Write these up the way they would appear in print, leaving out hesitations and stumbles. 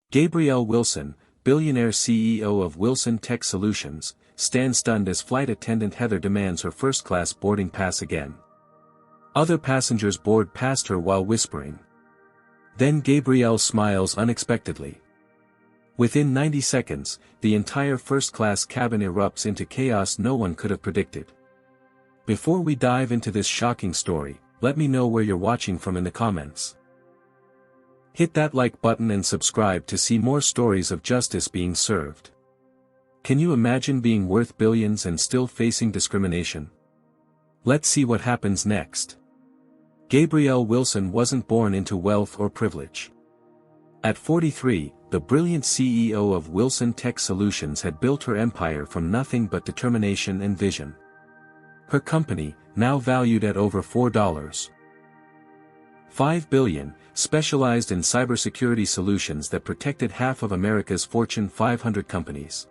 Gabrielle Wilson, billionaire CEO of Wilson Tech Solutions, stands stunned as flight attendant Heather demands her first-class boarding pass again. Other passengers board past her while whispering. Then Gabrielle smiles unexpectedly. Within 90 seconds, the entire first-class cabin erupts into chaos no one could have predicted. Before we dive into this shocking story, let me know where you're watching from in the comments. Hit that like button and subscribe to see more stories of justice being served. Can you imagine being worth billions and still facing discrimination? Let's see what happens next. Gabrielle Wilson wasn't born into wealth or privilege. At 43, the brilliant CEO of Wilson Tech Solutions had built her empire from nothing but determination and vision. Her company, now valued at over $4.5 billion, specialized in cybersecurity solutions that protected half of America's Fortune 500 companies.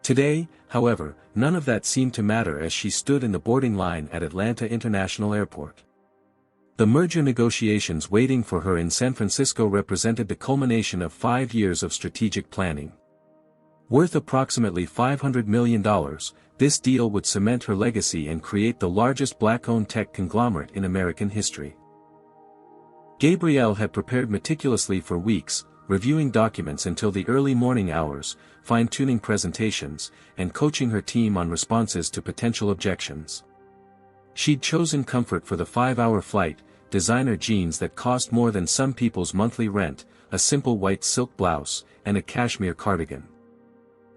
Today, however, none of that seemed to matter as she stood in the boarding line at Atlanta International Airport. The merger negotiations waiting for her in San Francisco represented the culmination of 5 years of strategic planning. Worth approximately $500 million, this deal would cement her legacy and create the largest black-owned tech conglomerate in American history. Gabrielle had prepared meticulously for weeks, reviewing documents until the early morning hours, fine-tuning presentations, and coaching her team on responses to potential objections. She'd chosen comfort for the 5-hour flight, designer jeans that cost more than some people's monthly rent, a simple white silk blouse, and a cashmere cardigan.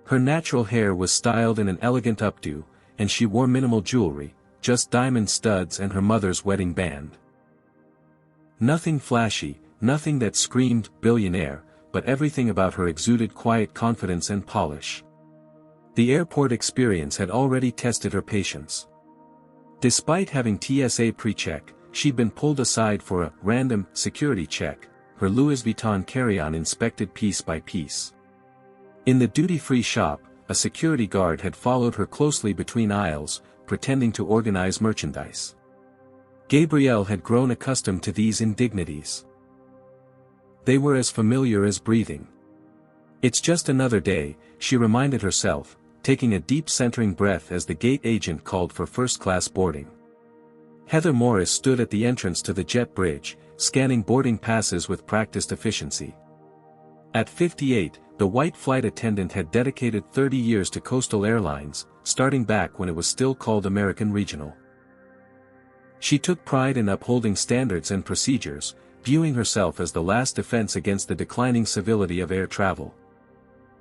Her natural hair was styled in an elegant updo, and she wore minimal jewelry, just diamond studs and her mother's wedding band. Nothing flashy, nothing that screamed billionaire, but everything about her exuded quiet confidence and polish. The airport experience had already tested her patience. Despite having TSA pre-check, she'd been pulled aside for a random security check, her Louis Vuitton carry-on inspected piece by piece. In the duty-free shop, a security guard had followed her closely between aisles, pretending to organize merchandise. Gabrielle had grown accustomed to these indignities. They were as familiar as breathing. It's just another day, she reminded herself, taking a deep centering breath as the gate agent called for first-class boarding. Heather Morris stood at the entrance to the jet bridge, scanning boarding passes with practiced efficiency. At 58, the white flight attendant had dedicated 30 years to coastal airlines, starting back when it was still called American Regional. She took pride in upholding standards and procedures, viewing herself as the last defense against the declining civility of air travel.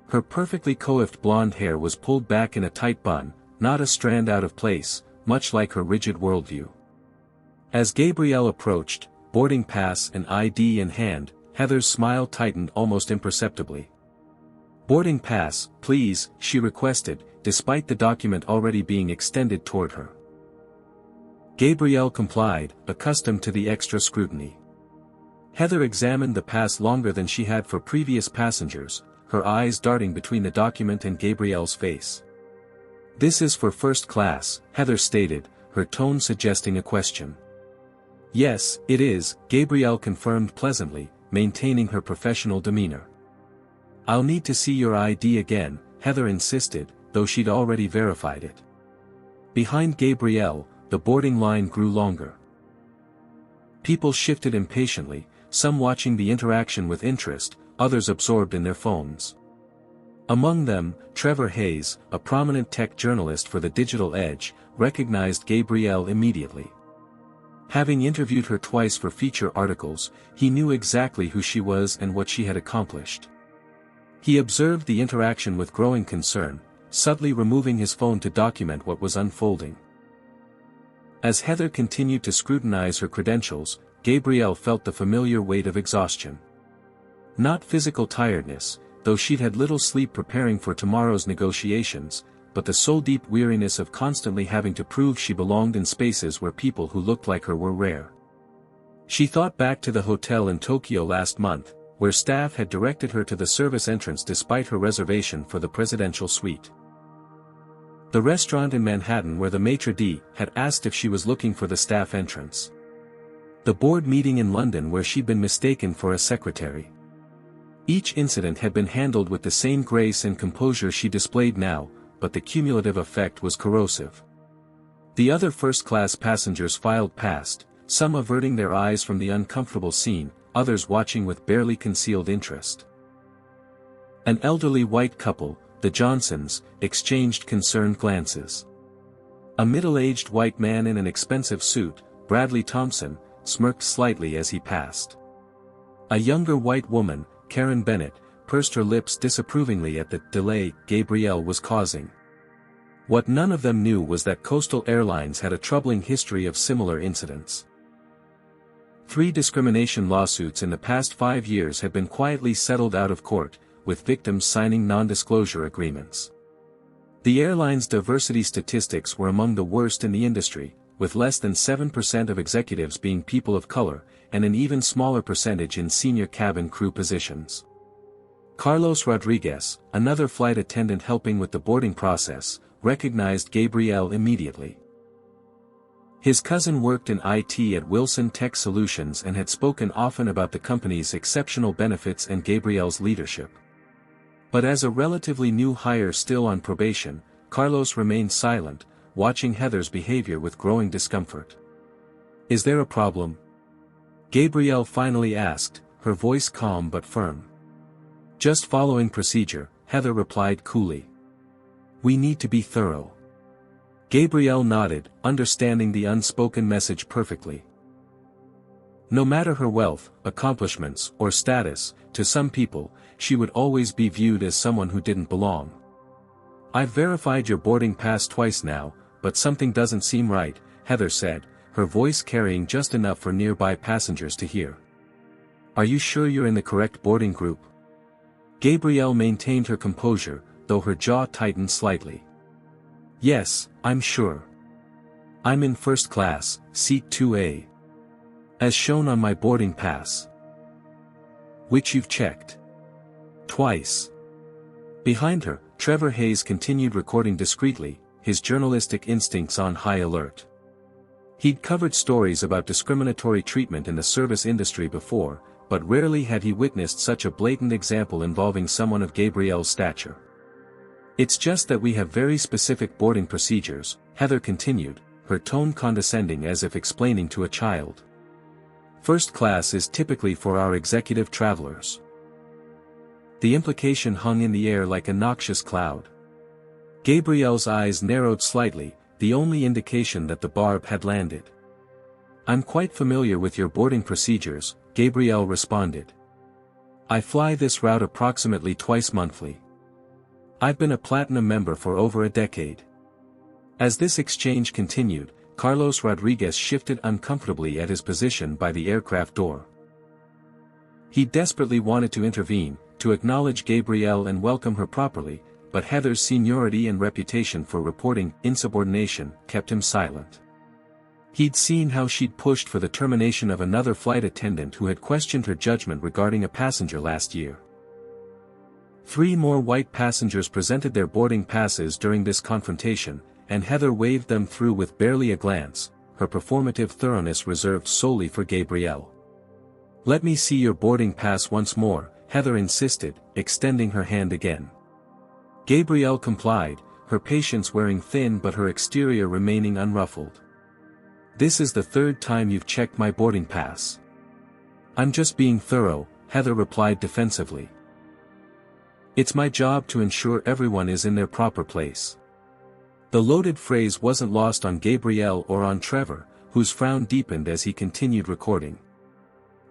Her perfectly coiffed blonde hair was pulled back in a tight bun, not a strand out of place, much like her rigid worldview. As Gabrielle approached, boarding pass and ID in hand, Heather's smile tightened almost imperceptibly. "Boarding pass, please," she requested, despite the document already being extended toward her. Gabrielle complied, accustomed to the extra scrutiny. Heather examined the pass longer than she had for previous passengers, her eyes darting between the document and Gabrielle's face. "This is for first class," Heather stated, her tone suggesting a question. "Yes, it is," Gabrielle confirmed pleasantly, maintaining her professional demeanor. "I'll need to see your ID again," Heather insisted, though she'd already verified it. Behind Gabrielle, the boarding line grew longer. People shifted impatiently, some watching the interaction with interest, others absorbed in their phones. Among them, Trevor Hayes, a prominent tech journalist for the Digital Edge, recognized Gabrielle immediately. Having interviewed her twice for feature articles, he knew exactly who she was and what she had accomplished. He observed the interaction with growing concern, subtly removing his phone to document what was unfolding. As Heather continued to scrutinize her credentials, Gabrielle felt the familiar weight of exhaustion. Not physical tiredness, though she'd had little sleep preparing for tomorrow's negotiations, but the soul-deep weariness of constantly having to prove she belonged in spaces where people who looked like her were rare. She thought back to the hotel in Tokyo last month, where staff had directed her to the service entrance despite her reservation for the presidential suite. The restaurant in Manhattan where the maitre d' had asked if she was looking for the staff entrance. The board meeting in London where she'd been mistaken for a secretary. Each incident had been handled with the same grace and composure she displayed now, but the cumulative effect was corrosive. The other first-class passengers filed past, some averting their eyes from the uncomfortable scene, others watching with barely concealed interest. An elderly white couple, the Johnsons, exchanged concerned glances. A middle-aged white man in an expensive suit, Bradley Thompson, smirked slightly as he passed. A younger white woman, Karen Bennett, pursed her lips disapprovingly at the delay Gabrielle was causing. What none of them knew was that Coastal Airlines had a troubling history of similar incidents. 3 discrimination lawsuits in the past 5 years had been quietly settled out of court, with victims signing non-disclosure agreements. The airline's diversity statistics were among the worst in the industry, with less than 7% of executives being people of color, and an even smaller percentage in senior cabin crew positions. Carlos Rodriguez, another flight attendant helping with the boarding process, recognized Gabrielle immediately. His cousin worked in IT at Wilson Tech Solutions and had spoken often about the company's exceptional benefits and Gabrielle's leadership. But as a relatively new hire still on probation, Carlos remained silent, watching Heather's behavior with growing discomfort. "Is there a problem?" Gabrielle finally asked, her voice calm but firm. "Just following procedure," Heather replied coolly. "We need to be thorough." Gabrielle nodded, understanding the unspoken message perfectly. No matter her wealth, accomplishments, or status, to some people, she would always be viewed as someone who didn't belong. "I've verified your boarding pass twice now, but something doesn't seem right," Heather said, her voice carrying just enough for nearby passengers to hear. "Are you sure you're in the correct boarding group?" Gabrielle maintained her composure, though her jaw tightened slightly. "Yes, I'm sure. I'm in first class, seat 2A. As shown on my boarding pass." "Which you've checked?" "Twice." Behind her, Trevor Hayes continued recording discreetly, his journalistic instincts on high alert. He'd covered stories about discriminatory treatment in the service industry before, but rarely had he witnessed such a blatant example involving someone of Gabrielle's stature. "It's just that we have very specific boarding procedures," Heather continued, her tone condescending as if explaining to a child. "First class is typically for our executive travelers." The implication hung in the air like a noxious cloud. Gabrielle's eyes narrowed slightly, the only indication that the barb had landed. "I'm quite familiar with your boarding procedures," Gabrielle responded. "I fly this route approximately twice monthly. I've been a platinum member for over a decade." As this exchange continued, Carlos Rodriguez shifted uncomfortably at his position by the aircraft door. He desperately wanted to intervene, to acknowledge Gabrielle and welcome her properly, but Heather's seniority and reputation for reporting insubordination kept him silent. He'd seen how she'd pushed for the termination of another flight attendant who had questioned her judgment regarding a passenger last year. 3 more white passengers presented their boarding passes during this confrontation, and Heather waved them through with barely a glance, her performative thoroughness reserved solely for Gabrielle. "Let me see your boarding pass once more," Heather insisted, extending her hand again. Gabrielle complied, her patience wearing thin but her exterior remaining unruffled. "This is the 3rd time you've checked my boarding pass." "I'm just being thorough," Heather replied defensively. "It's my job to ensure everyone is in their proper place." The loaded phrase wasn't lost on Gabrielle or on Trevor, whose frown deepened as he continued recording.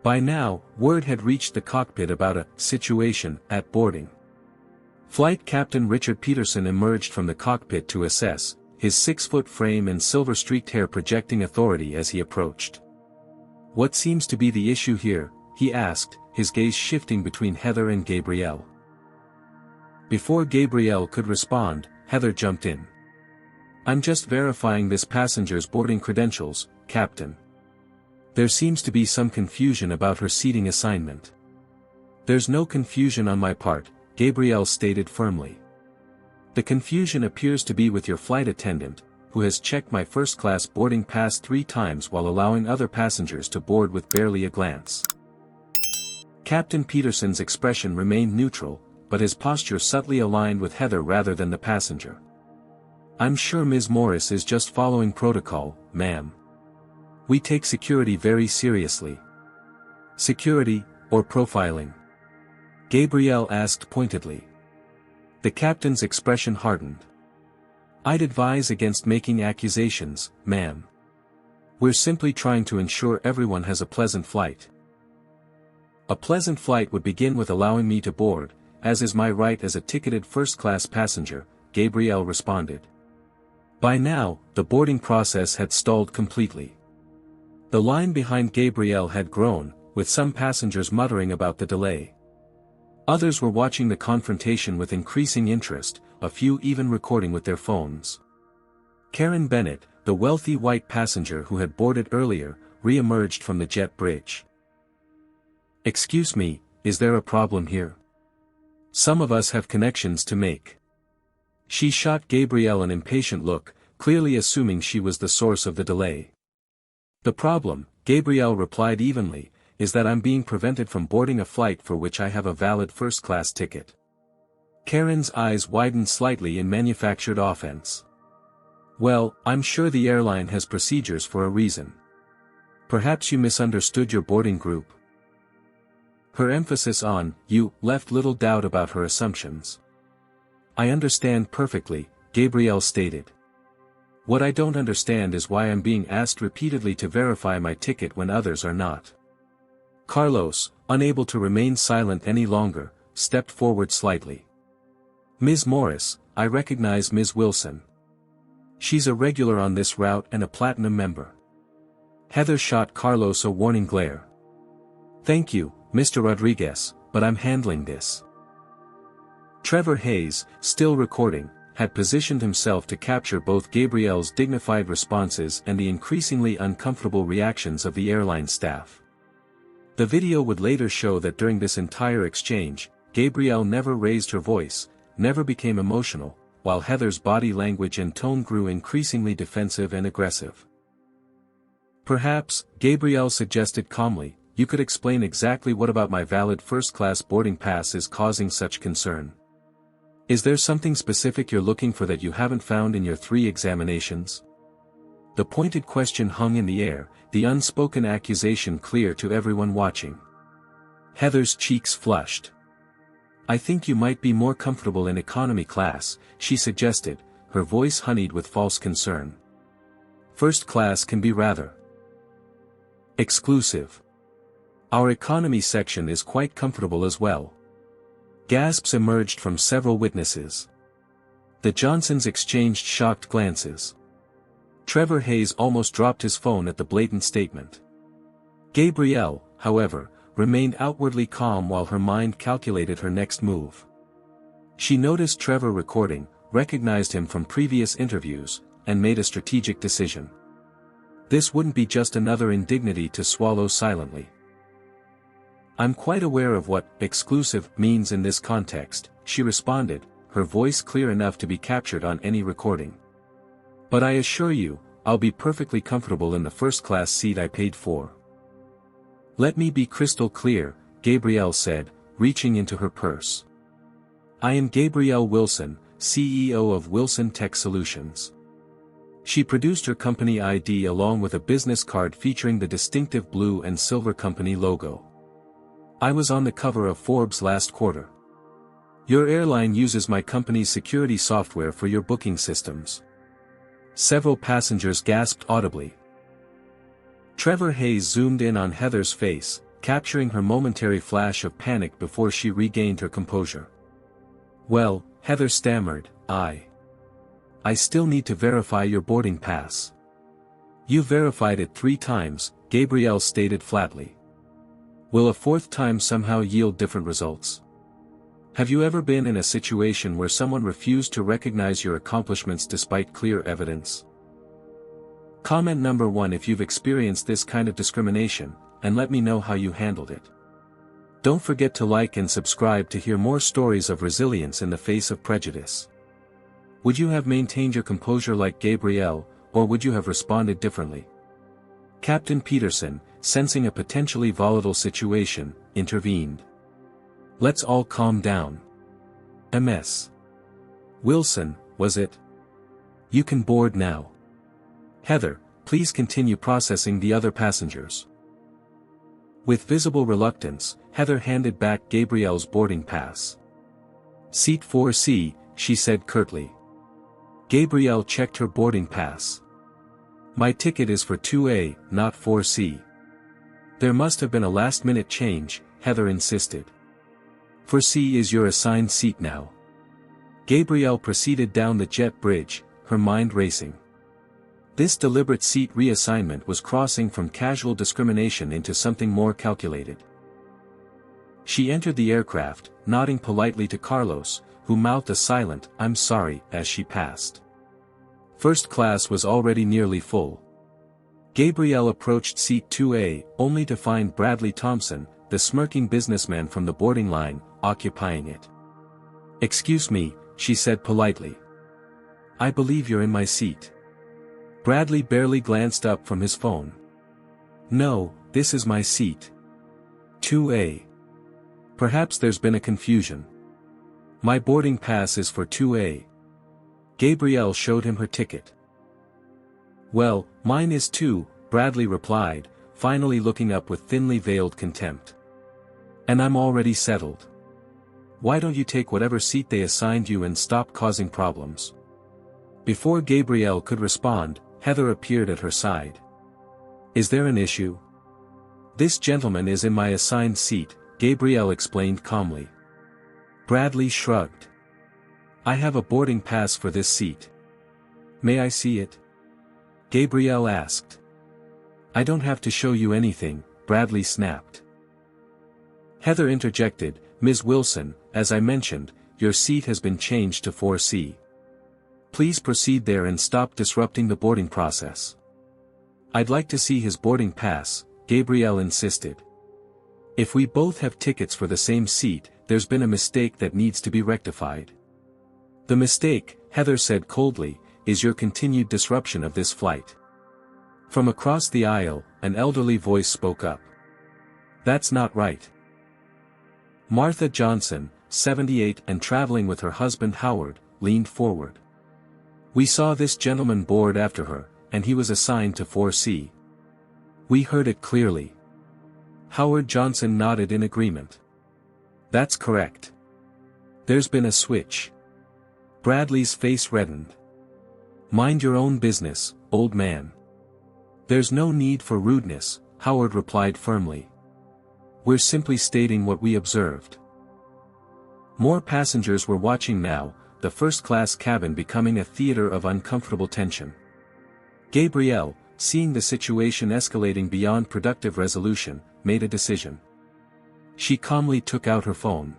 By now, word had reached the cockpit about a situation at boarding. Flight Captain Richard Peterson emerged from the cockpit to assess, his 6-foot frame and silver-streaked hair projecting authority as he approached. "What seems to be the issue here?" he asked, his gaze shifting between Heather and Gabrielle. Before Gabrielle could respond, Heather jumped in. "I'm just verifying this passenger's boarding credentials, Captain. There seems to be some confusion about her seating assignment." "There's no confusion on my part," Gabrielle stated firmly. "The confusion appears to be with your flight attendant, who has checked my first-class boarding pass 3 times while allowing other passengers to board with barely a glance." Captain Peterson's expression remained neutral, but his posture subtly aligned with Heather rather than the passenger. "I'm sure Ms. Morris is just following protocol, ma'am. We take security very seriously." "Security, or profiling?" Gabrielle asked pointedly. The captain's expression hardened. "I'd advise against making accusations, ma'am. We're simply trying to ensure everyone has a pleasant flight." "A pleasant flight would begin with allowing me to board, as is my right as a ticketed first-class passenger," Gabrielle responded. By now, the boarding process had stalled completely. The line behind Gabrielle had grown, with some passengers muttering about the delay. Others were watching the confrontation with increasing interest, a few even recording with their phones. Karen Bennett, the wealthy white passenger who had boarded earlier, re-emerged from the jet bridge. "Excuse me, is there a problem here? Some of us have connections to make." She shot Gabrielle an impatient look, clearly assuming she was the source of the delay. "The problem," Gabrielle replied evenly, "is that I'm being prevented from boarding a flight for which I have a valid first-class ticket." Karen's eyes widened slightly in manufactured offense. "Well, I'm sure the airline has procedures for a reason. Perhaps you misunderstood your boarding group." Her emphasis on "you" left little doubt about her assumptions. "I understand perfectly," Gabrielle stated. "What I don't understand is why I'm being asked repeatedly to verify my ticket when others are not." Carlos, unable to remain silent any longer, stepped forward slightly. "Ms. Morris, I recognize Ms. Wilson. She's a regular on this route and a platinum member." Heather shot Carlos a warning glare. "Thank you, Mr. Rodriguez, but I'm handling this." Trevor Hayes, still recording, had positioned himself to capture both Gabrielle's dignified responses and the increasingly uncomfortable reactions of the airline staff. The video would later show that during this entire exchange, Gabrielle never raised her voice, never became emotional, while Heather's body language and tone grew increasingly defensive and aggressive. "Perhaps," Gabrielle suggested calmly, "you could explain exactly what about my valid first-class boarding pass is causing such concern. Is there something specific you're looking for that you haven't found in your 3 examinations?" The pointed question hung in the air, the unspoken accusation clear to everyone watching. Heather's cheeks flushed. "I think you might be more comfortable in economy class," she suggested, her voice honeyed with false concern. "First class can be rather exclusive. Our economy section is quite comfortable as well." Gasps emerged from several witnesses. The Johnsons exchanged shocked glances. Trevor Hayes almost dropped his phone at the blatant statement. Gabrielle, however, remained outwardly calm while her mind calculated her next move. She noticed Trevor recording, recognized him from previous interviews, and made a strategic decision. This wouldn't be just another indignity to swallow silently. "I'm quite aware of what exclusive means in this context," she responded, her voice clear enough to be captured on any recording. "But I assure you, I'll be perfectly comfortable in the first-class seat I paid for." "Let me be crystal clear," Gabrielle said, reaching into her purse. "I am Gabrielle Wilson, CEO of Wilson Tech Solutions." She produced her company ID along with a business card featuring the distinctive blue and silver company logo. "I was on the cover of Forbes last quarter. Your airline uses my company's security software for your booking systems." Several passengers gasped audibly. Trevor Hayes zoomed in on Heather's face, capturing her momentary flash of panic before she regained her composure. "Well," Heather stammered, I still need to verify your boarding pass." "You verified it 3 times, Gabrielle stated flatly. "Will a 4th time somehow yield different results? Have you ever been in a situation where someone refused to recognize your accomplishments despite clear evidence?" Comment number 1 if you've experienced this kind of discrimination, and let me know how you handled it. Don't forget to like and subscribe to hear more stories of resilience in the face of prejudice. Would you have maintained your composure like Gabrielle, or would you have responded differently? Captain Peterson, sensing a potentially volatile situation, intervened. Let's all calm down. Ms. Wilson, was it? You can board now. Heather, please continue processing the other passengers. With visible reluctance, Heather handed back Gabrielle's boarding pass. Seat 4C, she said curtly. Gabrielle checked her boarding pass. My ticket is for 2A, not 4C. There must have been a last-minute change, Heather insisted. 4C is your assigned seat now. Gabrielle proceeded down the jet bridge, her mind racing. This deliberate seat reassignment was crossing from casual discrimination into something more calculated. She entered the aircraft, nodding politely to Carlos, who mouthed a silent, "I'm sorry," as she passed. First class was already nearly full. Gabrielle approached seat 2A, only to find Bradley Thompson, the smirking businessman from the boarding line, occupying it. "Excuse me," she said politely. "I believe you're in my seat." Bradley barely glanced up from his phone. "No, this is my seat. 2A. Perhaps there's been a confusion. My boarding pass is for 2A. Gabrielle showed him her ticket. "Well, mine is 2, Bradley replied, finally looking up with thinly veiled contempt. "And I'm already settled. Why don't you take whatever seat they assigned you and stop causing problems?" Before Gabrielle could respond, Heather appeared at her side. "Is there an issue?" "This gentleman is in my assigned seat," Gabrielle explained calmly. Bradley shrugged. "I have a boarding pass for this seat. May I see it?" Gabrielle asked. "I don't have to show you anything," Bradley snapped. Heather interjected, "Ms. Wilson, as I mentioned, your seat has been changed to 4C. Please proceed there and stop disrupting the boarding process." "I'd like to see his boarding pass," Gabrielle insisted. "If we both have tickets for the same seat, there's been a mistake that needs to be rectified." "The mistake," Heather said coldly, "is your continued disruption of this flight." From across the aisle, an elderly voice spoke up. "That's not right." Martha Johnson, 78 and traveling with her husband Howard, leaned forward. "We saw this gentleman board after her, and he was assigned to 4C. We heard it clearly." Howard Johnson nodded in agreement. "That's correct. There's been a switch." Bradley's face reddened. "Mind your own business, old man." "There's no need for rudeness," Howard replied firmly. "We're simply stating what we observed." More passengers were watching now, the first-class cabin becoming a theater of uncomfortable tension. Gabrielle, seeing the situation escalating beyond productive resolution, made a decision. She calmly took out her phone.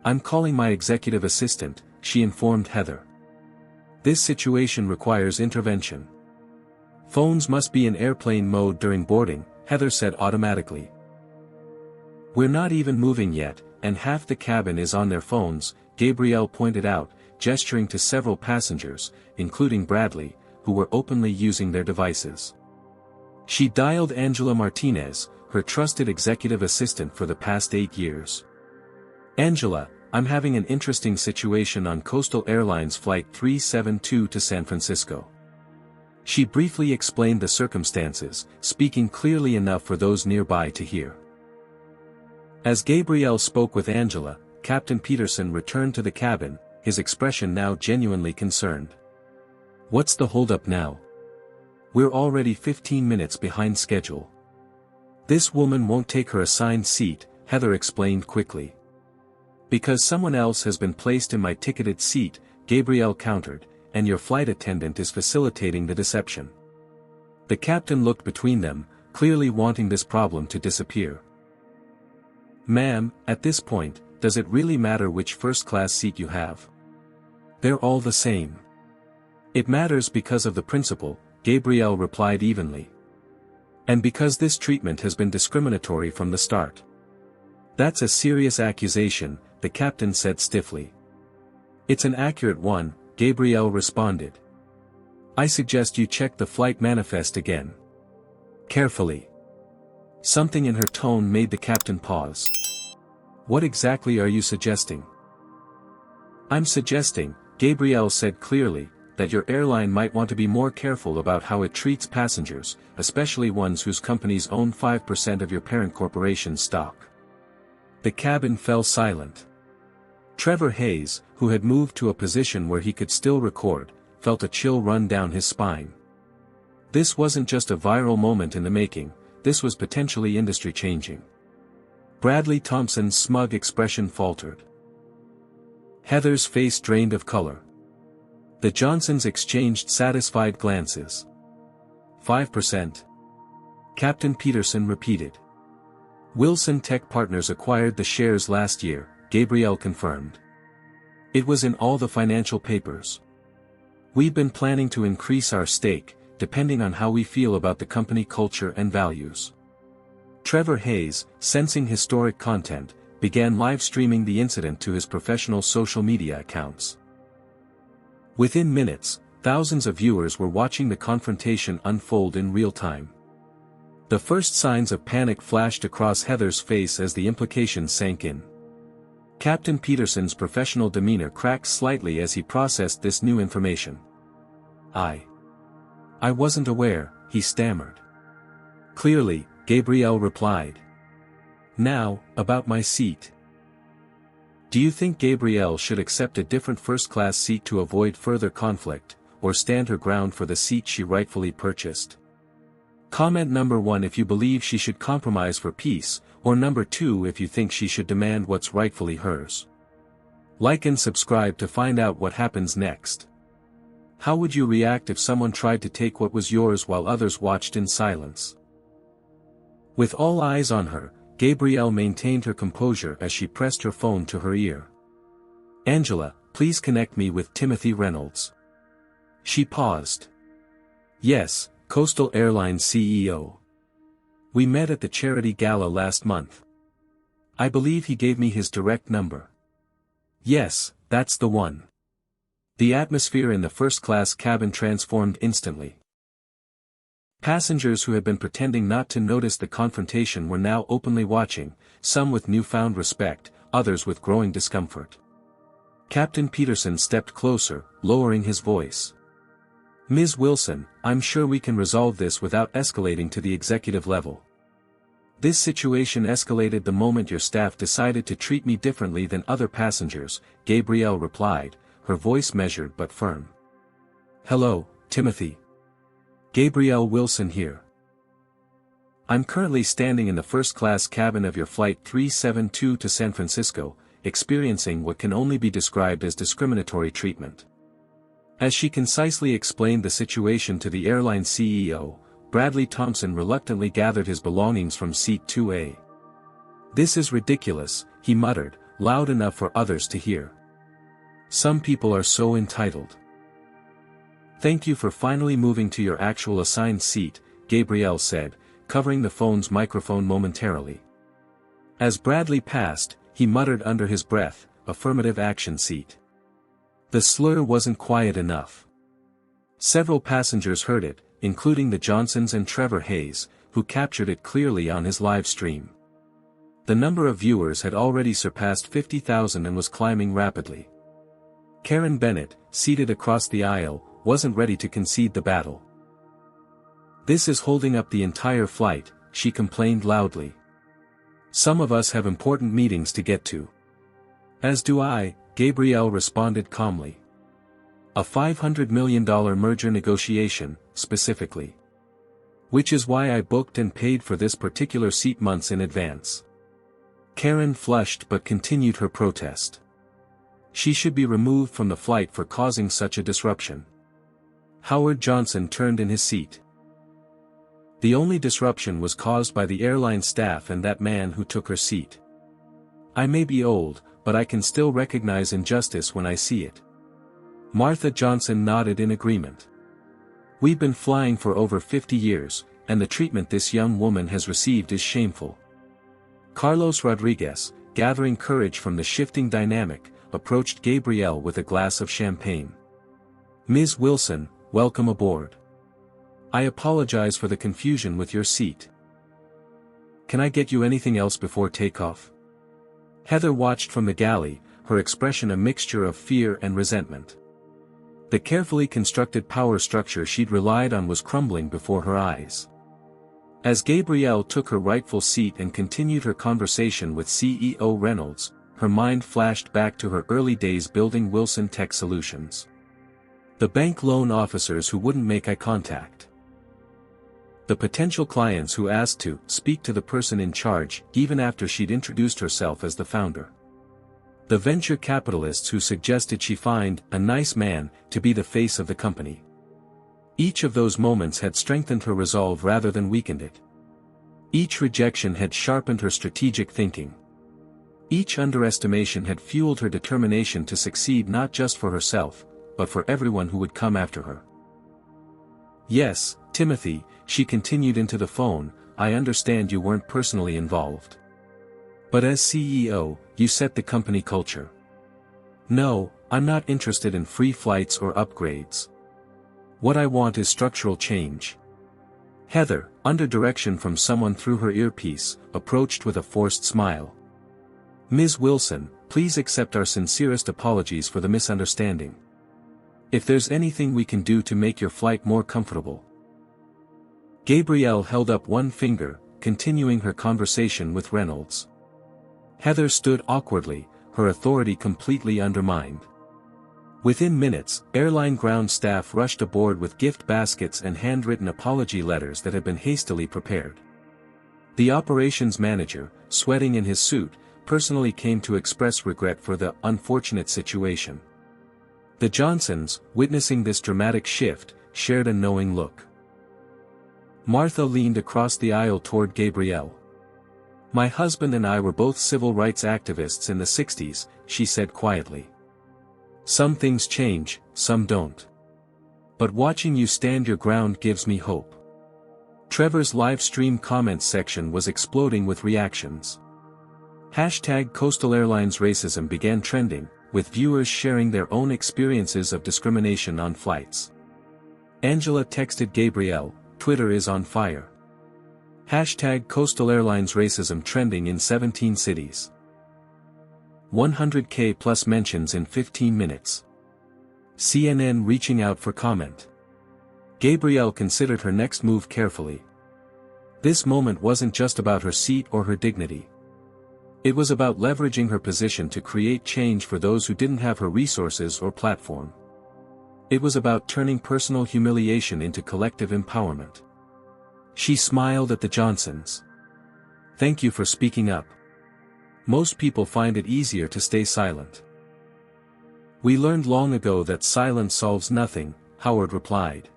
"I'm calling my executive assistant," she informed Heather. "This situation requires intervention." "Phones must be in airplane mode during boarding," Heather said automatically. "We're not even moving yet, and half the cabin is on their phones," Gabrielle pointed out, gesturing to several passengers, including Bradley, who were openly using their devices. She dialed Angela Martinez, her trusted executive assistant for the past 8 years. "Angela, I'm having an interesting situation on Coastal Airlines Flight 372 to San Francisco." She briefly explained the circumstances, speaking clearly enough for those nearby to hear. As Gabrielle spoke with Angela, Captain Peterson returned to the cabin, his expression now genuinely concerned. "What's the holdup now? We're already 15 minutes behind schedule." "This woman won't take her assigned seat," Heather explained quickly. "Because someone else has been placed in my ticketed seat," Gabrielle countered, "and your flight attendant is facilitating the deception." The captain looked between them, clearly wanting this problem to disappear. "Ma'am, at this point, does it really matter which first-class seat you have? They're all the same." "It matters because of the principle," Gabrielle replied evenly. "And because this treatment has been discriminatory from the start." "That's a serious accusation," the captain said stiffly. "It's an accurate one," Gabrielle responded. "I suggest you check the flight manifest again." Carefully. Something in her tone made the captain pause. What exactly are you suggesting? I'm suggesting, Gabrielle said clearly, that your airline might want to be more careful about how it treats passengers, especially ones whose companies own 5% of your parent corporation's stock. The cabin fell silent. Trevor Hayes, who had moved to a position where he could still record, felt a chill run down his spine. This wasn't just a viral moment in the making, this was potentially industry-changing. Bradley Thompson's smug expression faltered. Heather's face drained of color. The Johnsons exchanged satisfied glances. 5%. Captain Peterson repeated. Wilson Tech Partners acquired the shares last year, Gabrielle confirmed. It was in all the financial papers. We've been planning to increase our stake, depending on how we feel about the company culture and values. Trevor Hayes, sensing historic content, began live streaming the incident to his professional social media accounts. Within minutes, thousands of viewers were watching the confrontation unfold in real time. The first signs of panic flashed across Heather's face as the implications sank in. Captain Peterson's professional demeanor cracked slightly as he processed this new information. I wasn't aware, he stammered. Clearly, Gabrielle replied. Now, about my seat. Do you think Gabrielle should accept a different first-class seat to avoid further conflict, or stand her ground for the seat she rightfully purchased? Comment number 1 if you believe she should compromise for peace, or number 2 if you think she should demand what's rightfully hers. Like and subscribe to find out what happens next. How would you react if someone tried to take what was yours while others watched in silence? With all eyes on her, Gabrielle maintained her composure as she pressed her phone to her ear. Angela, please connect me with Timothy Reynolds. She paused. Yes, Coastal Airlines CEO. We met at the charity gala last month. I believe he gave me his direct number. Yes, that's the one. The atmosphere in the first-class cabin transformed instantly. Passengers who had been pretending not to notice the confrontation were now openly watching, some with newfound respect, others with growing discomfort. Captain Peterson stepped closer, lowering his voice. Ms. Wilson, I'm sure we can resolve this without escalating to the executive level. This situation escalated the moment your staff decided to treat me differently than other passengers, Gabrielle replied, her voice measured but firm. Hello, Timothy. Gabrielle Wilson here. I'm currently standing in the first-class cabin of your Flight 372 to San Francisco, experiencing what can only be described as discriminatory treatment. As she concisely explained the situation to the airline CEO, Bradley Thompson reluctantly gathered his belongings from seat 2A. This is ridiculous, he muttered, loud enough for others to hear. Some people are so entitled. Thank you for finally moving to your actual assigned seat, Gabrielle said, covering the phone's microphone momentarily. As Bradley passed, he muttered under his breath, affirmative action seat. The slur wasn't quiet enough. Several passengers heard it, including the Johnsons and Trevor Hayes, who captured it clearly on his live stream. The number of viewers had already surpassed 50,000 and was climbing rapidly. Karen Bennett, seated across the aisle, wasn't ready to concede the battle. This is holding up the entire flight, she complained loudly. Some of us have important meetings to get to. As do I, Gabrielle responded calmly. A $500 million merger negotiation, specifically. Which is why I booked and paid for this particular seat months in advance. Karen flushed but continued her protest. She should be removed from the flight for causing such a disruption. Howard Johnson turned in his seat. The only disruption was caused by the airline staff and that man who took her seat. I may be old, but I can still recognize injustice when I see it. Martha Johnson nodded in agreement. We've been flying for over 50 years, and the treatment this young woman has received is shameful. Carlos Rodriguez, gathering courage from the shifting dynamic, approached Gabrielle with a glass of champagne. Ms. Wilson, welcome aboard. I apologize for the confusion with your seat. Can I get you anything else before takeoff? Heather watched from the galley, her expression a mixture of fear and resentment. The carefully constructed power structure she'd relied on was crumbling before her eyes. As Gabrielle took her rightful seat and continued her conversation with CEO Reynolds, her mind flashed back to her early days building Wilson Tech Solutions. The bank loan officers who wouldn't make eye contact. The potential clients who asked to speak to the person in charge even after she'd introduced herself as the founder. The venture capitalists who suggested she find a nice man to be the face of the company. Each of those moments had strengthened her resolve rather than weakened it. Each rejection had sharpened her strategic thinking. Each underestimation had fueled her determination to succeed not just for herself, but for everyone who would come after her. Yes, Timothy, she continued into the phone, I understand you weren't personally involved. But as CEO, you set the company culture. No, I'm not interested in free flights or upgrades. What I want is structural change. Heather, under direction from someone through her earpiece, approached with a forced smile. Ms. Wilson, please accept our sincerest apologies for the misunderstanding. If there's anything we can do to make your flight more comfortable. Gabrielle held up one finger, continuing her conversation with Reynolds. Heather stood awkwardly, her authority completely undermined. Within minutes, airline ground staff rushed aboard with gift baskets and handwritten apology letters that had been hastily prepared. The operations manager, sweating in his suit, personally came to express regret for the unfortunate situation. The Johnsons, witnessing this dramatic shift, shared a knowing look. Martha leaned across the aisle toward Gabrielle. My husband and I were both civil rights activists in the 60s, she said quietly. Some things change, some don't. But watching you stand your ground gives me hope. Trevor's live stream comments section was exploding with reactions. Hashtag Coastal Airlines racism began trending, with viewers sharing their own experiences of discrimination on flights. Angela texted Gabrielle, Twitter is on fire. Hashtag Coastal Airlines racism trending in 17 cities. 100K plus mentions in 15 minutes. CNN reaching out for comment. Gabrielle considered her next move carefully. This moment wasn't just about her seat or her dignity. It was about leveraging her position to create change for those who didn't have her resources or platform. It was about turning personal humiliation into collective empowerment. She smiled at the Johnsons. Thank you for speaking up. Most people find it easier to stay silent. We learned long ago that silence solves nothing, Howard replied.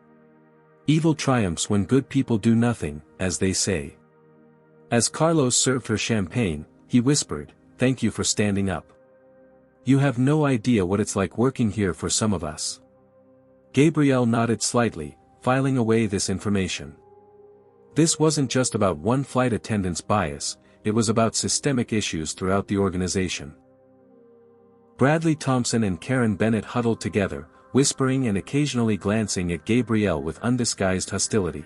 Evil triumphs when good people do nothing, as they say. As Carlos served her champagne, he whispered, thank you for standing up. You have no idea what it's like working here for some of us. Gabrielle nodded slightly, filing away this information. This wasn't just about one flight attendant's bias, it was about systemic issues throughout the organization. Bradley Thompson and Karen Bennett huddled together, whispering and occasionally glancing at Gabrielle with undisguised hostility.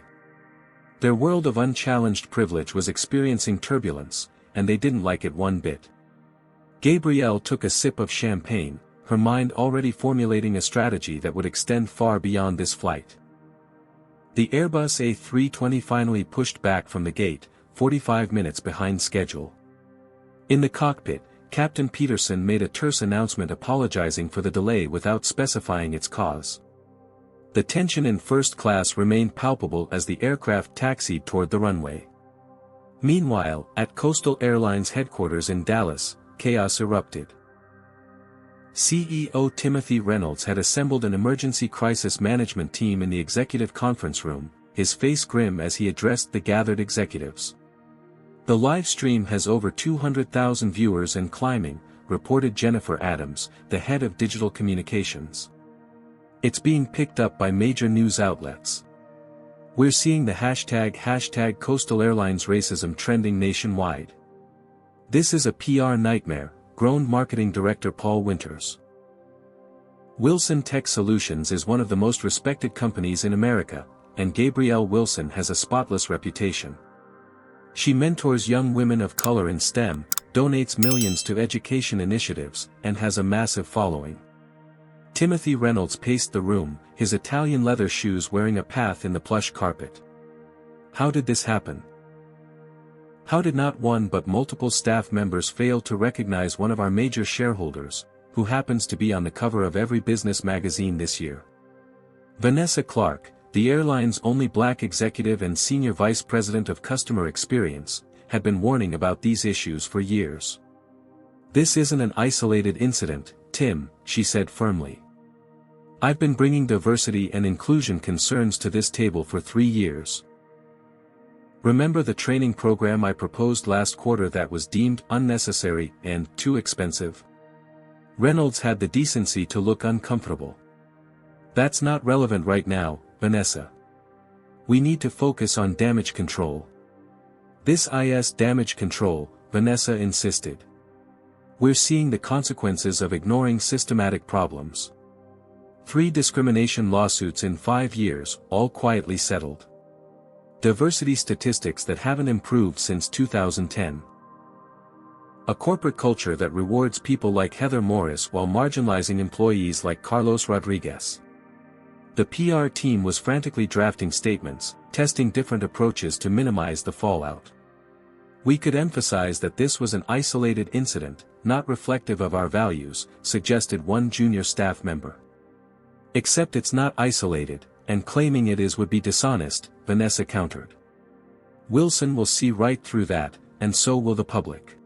Their world of unchallenged privilege was experiencing turbulence, and they didn't like it one bit. Gabrielle took a sip of champagne, her mind already formulating a strategy that would extend far beyond this flight. The Airbus A320 finally pushed back from the gate, 45 minutes behind schedule. In the cockpit, Captain Peterson made a terse announcement apologizing for the delay without specifying its cause. The tension in first class remained palpable as the aircraft taxied toward the runway. Meanwhile, at Coastal Airlines headquarters in Dallas, chaos erupted. CEO Timothy Reynolds had assembled an emergency crisis management team in the executive conference room, his face grim as he addressed the gathered executives. The live stream has over 200,000 viewers and climbing, reported Jennifer Adams, the head of digital communications. It's being picked up by major news outlets. We're seeing the hashtag Coastal Airlines racism trending nationwide. This is a PR nightmare, groaned marketing director Paul Winters. Wilson Tech Solutions is one of the most respected companies in America, and Gabrielle Wilson has a spotless reputation. She mentors young women of color in STEM, donates millions to education initiatives, and has a massive following. Timothy Reynolds paced the room, his Italian leather shoes wearing a path in the plush carpet. How did this happen? How did not one but multiple staff members fail to recognize one of our major shareholders, who happens to be on the cover of every business magazine this year? Vanessa Clark, the airline's only black executive and senior vice president of customer experience, had been warning about these issues for years. "This isn't an isolated incident, Tim," she said firmly. "I've been bringing diversity and inclusion concerns to this table for 3 years. Remember the training program I proposed last quarter that was deemed unnecessary and too expensive?" Reynolds had the decency to look uncomfortable. "That's not relevant right now, Vanessa. We need to focus on damage control." "This is damage control," Vanessa insisted. "We're seeing the consequences of ignoring systematic problems. 3 discrimination lawsuits in 5 years, all quietly settled. Diversity statistics that haven't improved since 2010. A corporate culture that rewards people like Heather Morris while marginalizing employees like Carlos Rodriguez." The PR team was frantically drafting statements, testing different approaches to minimize the fallout. "We could emphasize that this was an isolated incident, not reflective of our values," suggested one junior staff member. "Except it's not isolated, and claiming it is would be dishonest," Vanessa countered. "Wilson will see right through that, and so will the public."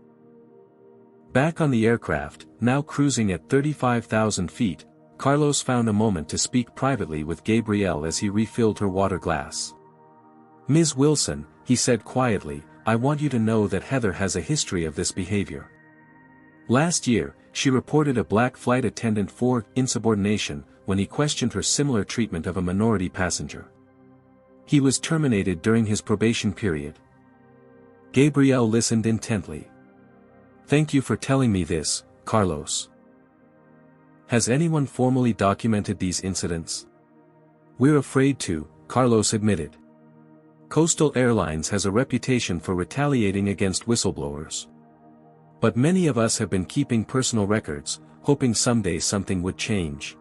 Back on the aircraft, now cruising at 35,000 feet, Carlos found a moment to speak privately with Gabrielle as he refilled her water glass. "Ms. Wilson," he said quietly, "I want you to know that Heather has a history of this behavior. Last year, she reported a black flight attendant for insubordination when he questioned her similar treatment of a minority passenger. He was terminated during his probation period." Gabrielle listened intently. "Thank you for telling me this, Carlos. Has anyone formally documented these incidents?" "We're afraid to," Carlos admitted. "Coastal Airlines has a reputation for retaliating against whistleblowers. But many of us have been keeping personal records, hoping someday something would change."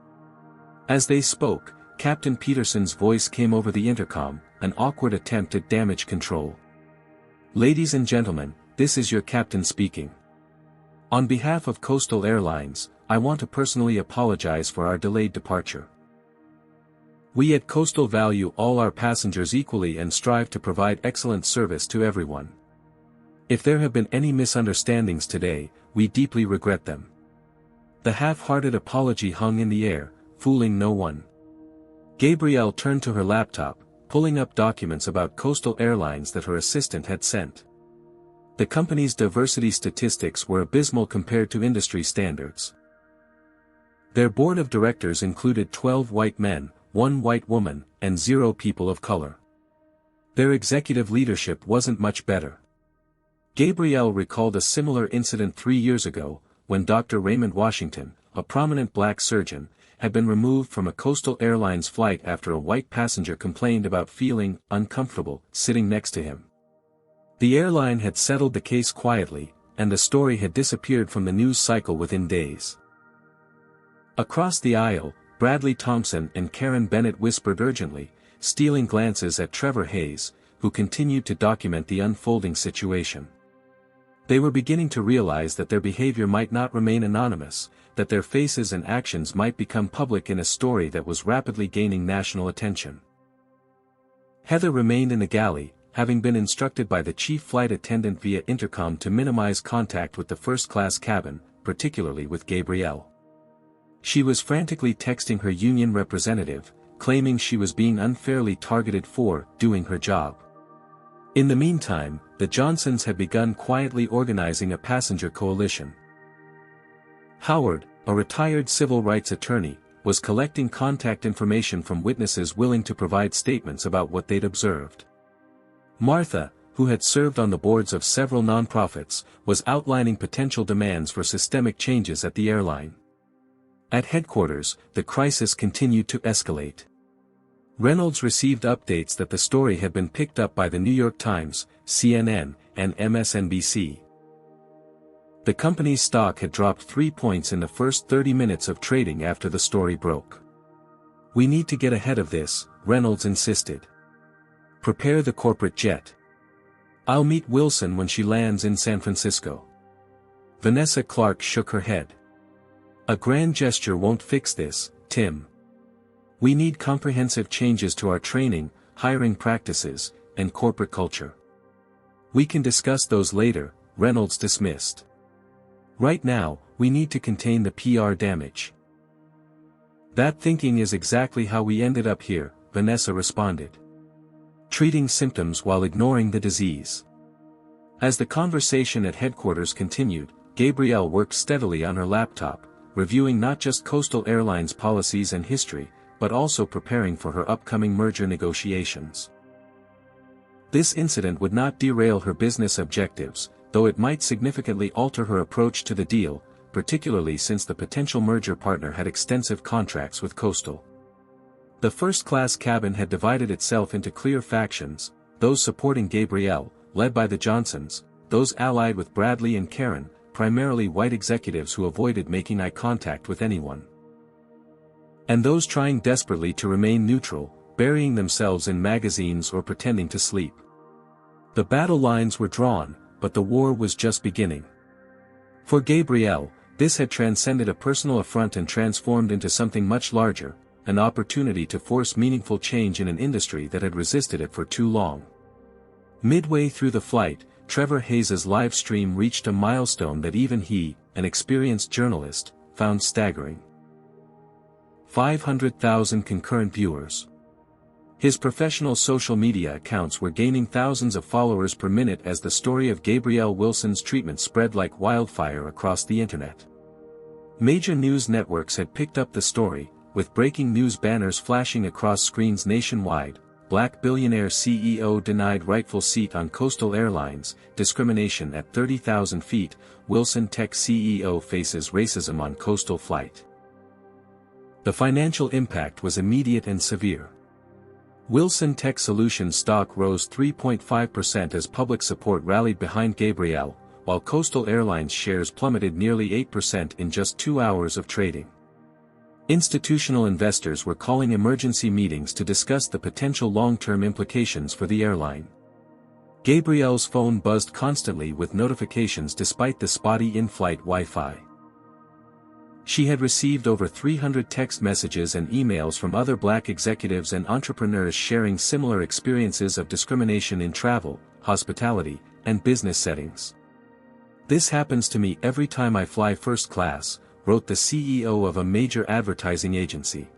As they spoke, Captain Peterson's voice came over the intercom, an awkward attempt at damage control. "Ladies and gentlemen, this is your captain speaking. On behalf of Coastal Airlines, I want to personally apologize for our delayed departure. We at Coastal value all our passengers equally and strive to provide excellent service to everyone. If there have been any misunderstandings today, we deeply regret them." The half-hearted apology hung in the air, fooling no one. Gabrielle turned to her laptop, pulling up documents about Coastal Airlines that her assistant had sent. The company's diversity statistics were abysmal compared to industry standards. Their board of directors included 12 white men, 1 white woman, and 0 people of color. Their executive leadership wasn't much better. Gabrielle recalled a similar incident 3 years ago, when Dr. Raymond Washington, a prominent black surgeon, had been removed from a Coastal Airlines flight after a white passenger complained about feeling uncomfortable sitting next to him. The airline had settled the case quietly, and the story had disappeared from the news cycle within days. Across the aisle, Bradley Thompson and Karen Bennett whispered urgently, stealing glances at Trevor Hayes, who continued to document the unfolding situation. They were beginning to realize that their behavior might not remain anonymous, that their faces and actions might become public in a story that was rapidly gaining national attention. Heather remained in the galley, having been instructed by the chief flight attendant via intercom to minimize contact with the first-class cabin, particularly with Gabrielle. She was frantically texting her union representative, claiming she was being unfairly targeted for doing her job. In the meantime, the Johnsons had begun quietly organizing a passenger coalition. Howard, a retired civil rights attorney, was collecting contact information from witnesses willing to provide statements about what they'd observed. Martha, who had served on the boards of several nonprofits, was outlining potential demands for systemic changes at the airline. At headquarters, the crisis continued to escalate. Reynolds received updates that the story had been picked up by the New York Times, CNN, and MSNBC. The company's stock had dropped 3 points in the first 30 minutes of trading after the story broke. "We need to get ahead of this," Reynolds insisted. "Prepare the corporate jet. I'll meet Wilson when she lands in San Francisco." Vanessa Clark shook her head. "A grand gesture won't fix this, Tim. We need comprehensive changes to our training, hiring practices, and corporate culture." "We can discuss those later," Reynolds dismissed. "Right now, we need to contain the PR damage." "That thinking is exactly how we ended up here," Vanessa responded. "Treating symptoms while ignoring the disease." As the conversation at headquarters continued, Gabrielle worked steadily on her laptop, reviewing not just Coastal Airlines policies and history, but also preparing for her upcoming merger negotiations. This incident would not derail her business objectives, though it might significantly alter her approach to the deal, particularly since the potential merger partner had extensive contracts with Coastal. The first-class cabin had divided itself into clear factions, those supporting Gabrielle, led by the Johnsons, those allied with Bradley and Karen, primarily white executives who avoided making eye contact with anyone, and those trying desperately to remain neutral, burying themselves in magazines or pretending to sleep. The battle lines were drawn, but the war was just beginning. For Gabrielle, this had transcended a personal affront and transformed into something much larger, an opportunity to force meaningful change in an industry that had resisted it for too long. Midway through the flight, Trevor Hayes's live stream reached a milestone that even he, an experienced journalist, found staggering. 500,000 concurrent viewers. His professional social media accounts were gaining thousands of followers per minute as the story of Gabrielle Wilson's treatment spread like wildfire across the internet. Major news networks had picked up the story, with breaking news banners flashing across screens nationwide. Black billionaire CEO denied rightful seat on Coastal Airlines, discrimination at 30,000 feet, Wilson Tech CEO faces racism on Coastal flight. The financial impact was immediate and severe. Wilson Tech Solutions stock rose 3.5% as public support rallied behind Gabrielle, while Coastal Airlines shares plummeted nearly 8% in just 2 hours of trading. Institutional investors were calling emergency meetings to discuss the potential long-term implications for the airline. Gabrielle's phone buzzed constantly with notifications despite the spotty in-flight Wi-Fi. She had received over 300 text messages and emails from other Black executives and entrepreneurs sharing similar experiences of discrimination in travel, hospitality, and business settings. "This happens to me every time I fly first class," wrote the CEO of a major advertising agency.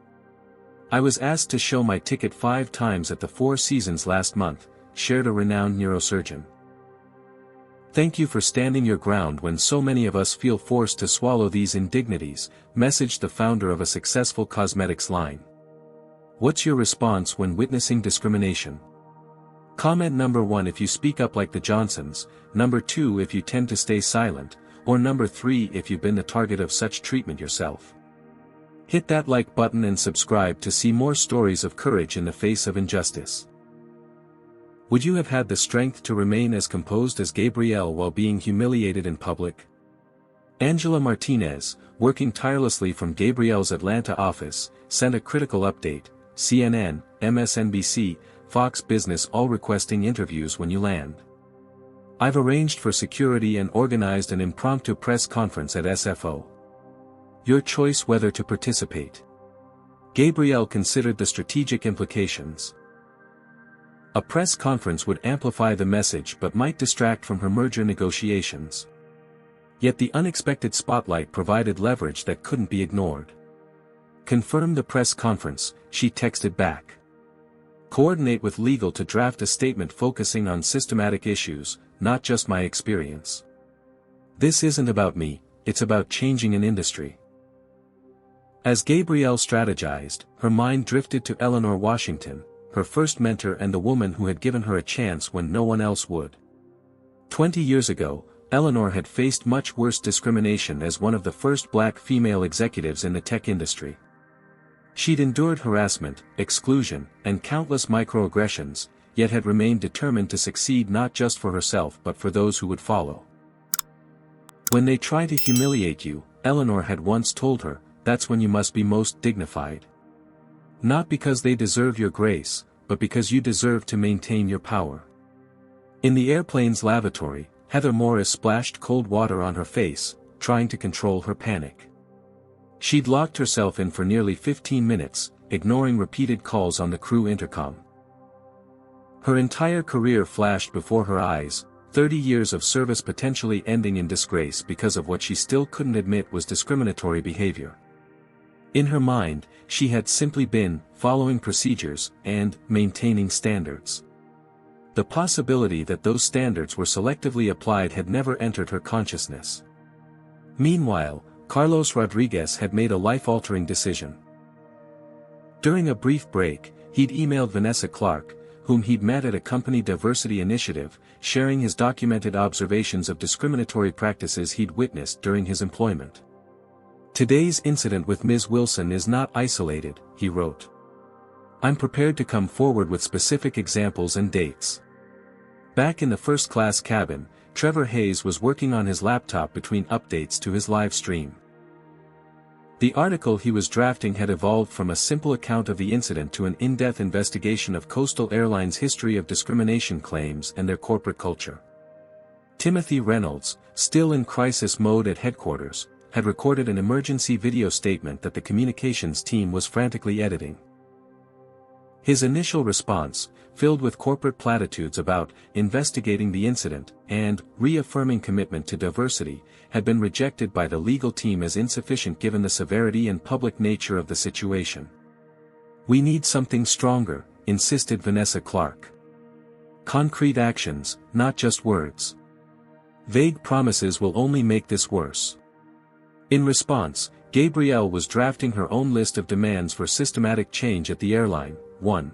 "I was asked to show my ticket 5 times at the Four Seasons last month," shared a renowned neurosurgeon. "Thank you for standing your ground when so many of us feel forced to swallow these indignities," messaged the founder of a successful cosmetics line. What's your response when witnessing discrimination? Comment number 1 if you speak up like the Johnsons, number 2 if you tend to stay silent, or number 3 if you've been the target of such treatment yourself. Hit that like button and subscribe to see more stories of courage in the face of injustice. Would you have had the strength to remain as composed as Gabrielle while being humiliated in public? Angela Martinez, working tirelessly from Gabrielle's Atlanta office, sent a critical update. CNN, MSNBC, Fox Business all requesting interviews when you land. I've arranged for security and organized an impromptu press conference at SFO. Your choice whether to participate. Gabrielle considered the strategic implications. A press conference would amplify the message but might distract from her merger negotiations. Yet the unexpected spotlight provided leverage that couldn't be ignored. Confirm the press conference, she texted back. Coordinate with legal to draft a statement focusing on systematic issues, not just my experience. This isn't about me, it's about changing an industry. As Gabrielle strategized, her mind drifted to Eleanor Washington, her first mentor and the woman who had given her a chance when no one else would. 20 years ago, Eleanor had faced much worse discrimination as one of the first Black female executives in the tech industry. She'd endured harassment, exclusion, and countless microaggressions, yet had remained determined to succeed not just for herself but for those who would follow. When they try to humiliate you, Eleanor had once told her, that's when you must be most dignified. Not because they deserve your grace, but because you deserve to maintain your power. In the airplane's lavatory, Heather Morris splashed cold water on her face, trying to control her panic. She'd locked herself in for nearly 15 minutes, ignoring repeated calls on the crew intercom. Her entire career flashed before her eyes, 30 years of service potentially ending in disgrace because of what she still couldn't admit was discriminatory behavior. In her mind, she had simply been following procedures and maintaining standards. The possibility that those standards were selectively applied had never entered her consciousness. Meanwhile, Carlos Rodriguez had made a life-altering decision. During a brief break, he'd emailed Vanessa Clark, whom he'd met at a company diversity initiative, sharing his documented observations of discriminatory practices he'd witnessed during his employment. "Today's incident with Ms. Wilson is not isolated," he wrote. "I'm prepared to come forward with specific examples and dates." Back in the first-class cabin, Trevor Hayes was working on his laptop between updates to his live stream. The article he was drafting had evolved from a simple account of the incident to an in-depth investigation of Coastal Airlines' history of discrimination claims and their corporate culture. Timothy Reynolds, still in crisis mode at headquarters, had recorded an emergency video statement that the communications team was frantically editing. His initial response, filled with corporate platitudes about investigating the incident and reaffirming commitment to diversity, had been rejected by the legal team as insufficient given the severity and public nature of the situation. "We need something stronger," insisted Vanessa Clark. "Concrete actions, not just words. Vague promises will only make this worse." In response, Gabrielle was drafting her own list of demands for systematic change at the airline. 1.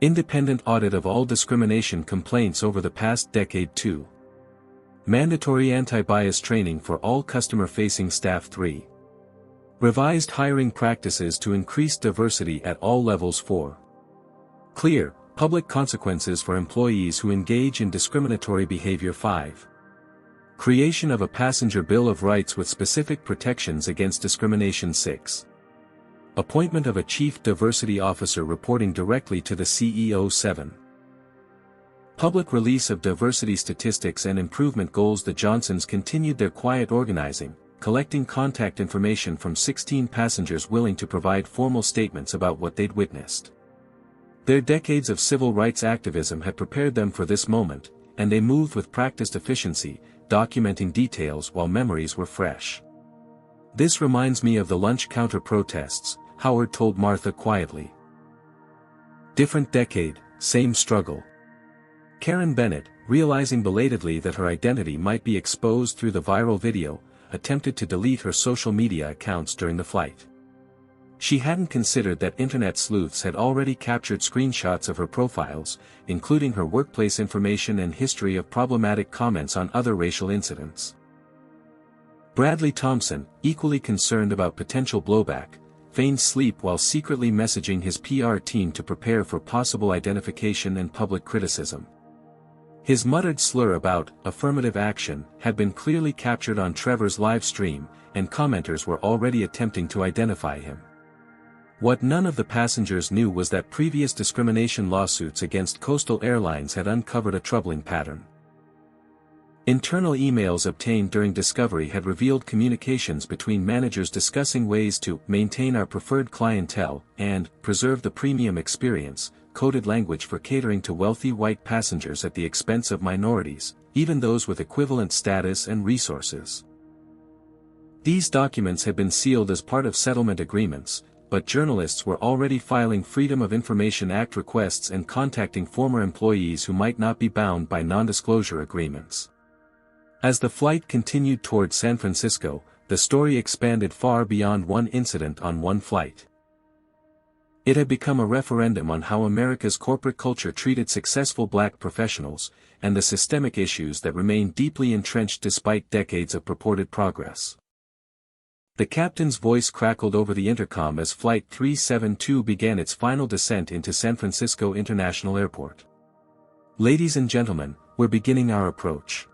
Independent audit of all discrimination complaints over the past decade. 2. Mandatory anti-bias training for all customer-facing staff. 3. Revised hiring practices to increase diversity at all levels. 4. Clear, public consequences for employees who engage in discriminatory behavior. 5. Creation of a passenger Bill of Rights with specific protections against discrimination. 6. Appointment of a Chief Diversity Officer reporting directly to the CEO. 7. Public release of diversity statistics and improvement goals. The Johnsons continued their quiet organizing, collecting contact information from 16 passengers willing to provide formal statements about what they'd witnessed. Their decades of civil rights activism had prepared them for this moment, and they moved with practiced efficiency, documenting details while memories were fresh. "This reminds me of the lunch counter protests," Howard told Martha quietly. Different decade, same struggle. Karen Bennett, realizing belatedly that her identity might be exposed through the viral video, attempted to delete her social media accounts during the flight. She hadn't considered that internet sleuths had already captured screenshots of her profiles, including her workplace information and history of problematic comments on other racial incidents. Bradley Thompson, equally concerned about potential blowback, feigned sleep while secretly messaging his PR team to prepare for possible identification and public criticism. His muttered slur about affirmative action had been clearly captured on Trevor's live stream, and commenters were already attempting to identify him. What none of the passengers knew was that previous discrimination lawsuits against Coastal Airlines had uncovered a troubling pattern. Internal emails obtained during discovery had revealed communications between managers discussing ways to maintain our preferred clientele and preserve the premium experience, coded language for catering to wealthy white passengers at the expense of minorities, even those with equivalent status and resources. These documents had been sealed as part of settlement agreements, but journalists were already filing Freedom of Information Act requests and contacting former employees who might not be bound by non-disclosure agreements. As the flight continued toward San Francisco, the story expanded far beyond one incident on one flight. It had become a referendum on how America's corporate culture treated successful black professionals, and the systemic issues that remained deeply entrenched despite decades of purported progress. The captain's voice crackled over the intercom as Flight 372 began its final descent into San Francisco International Airport. Ladies and gentlemen, we're beginning our approach.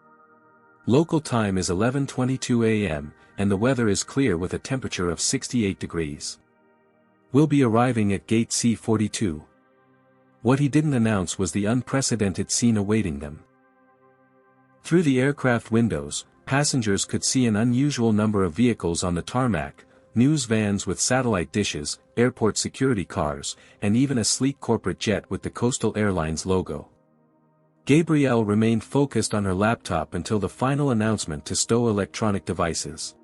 Local time is 11:22 a.m., and the weather is clear with a temperature of 68 degrees. We'll be arriving at gate C-42. What he didn't announce was the unprecedented scene awaiting them. Through the aircraft windows, passengers could see an unusual number of vehicles on the tarmac, news vans with satellite dishes, airport security cars, and even a sleek corporate jet with the Coastal Airlines logo. Gabrielle remained focused on her laptop until the final announcement to stow electronic devices.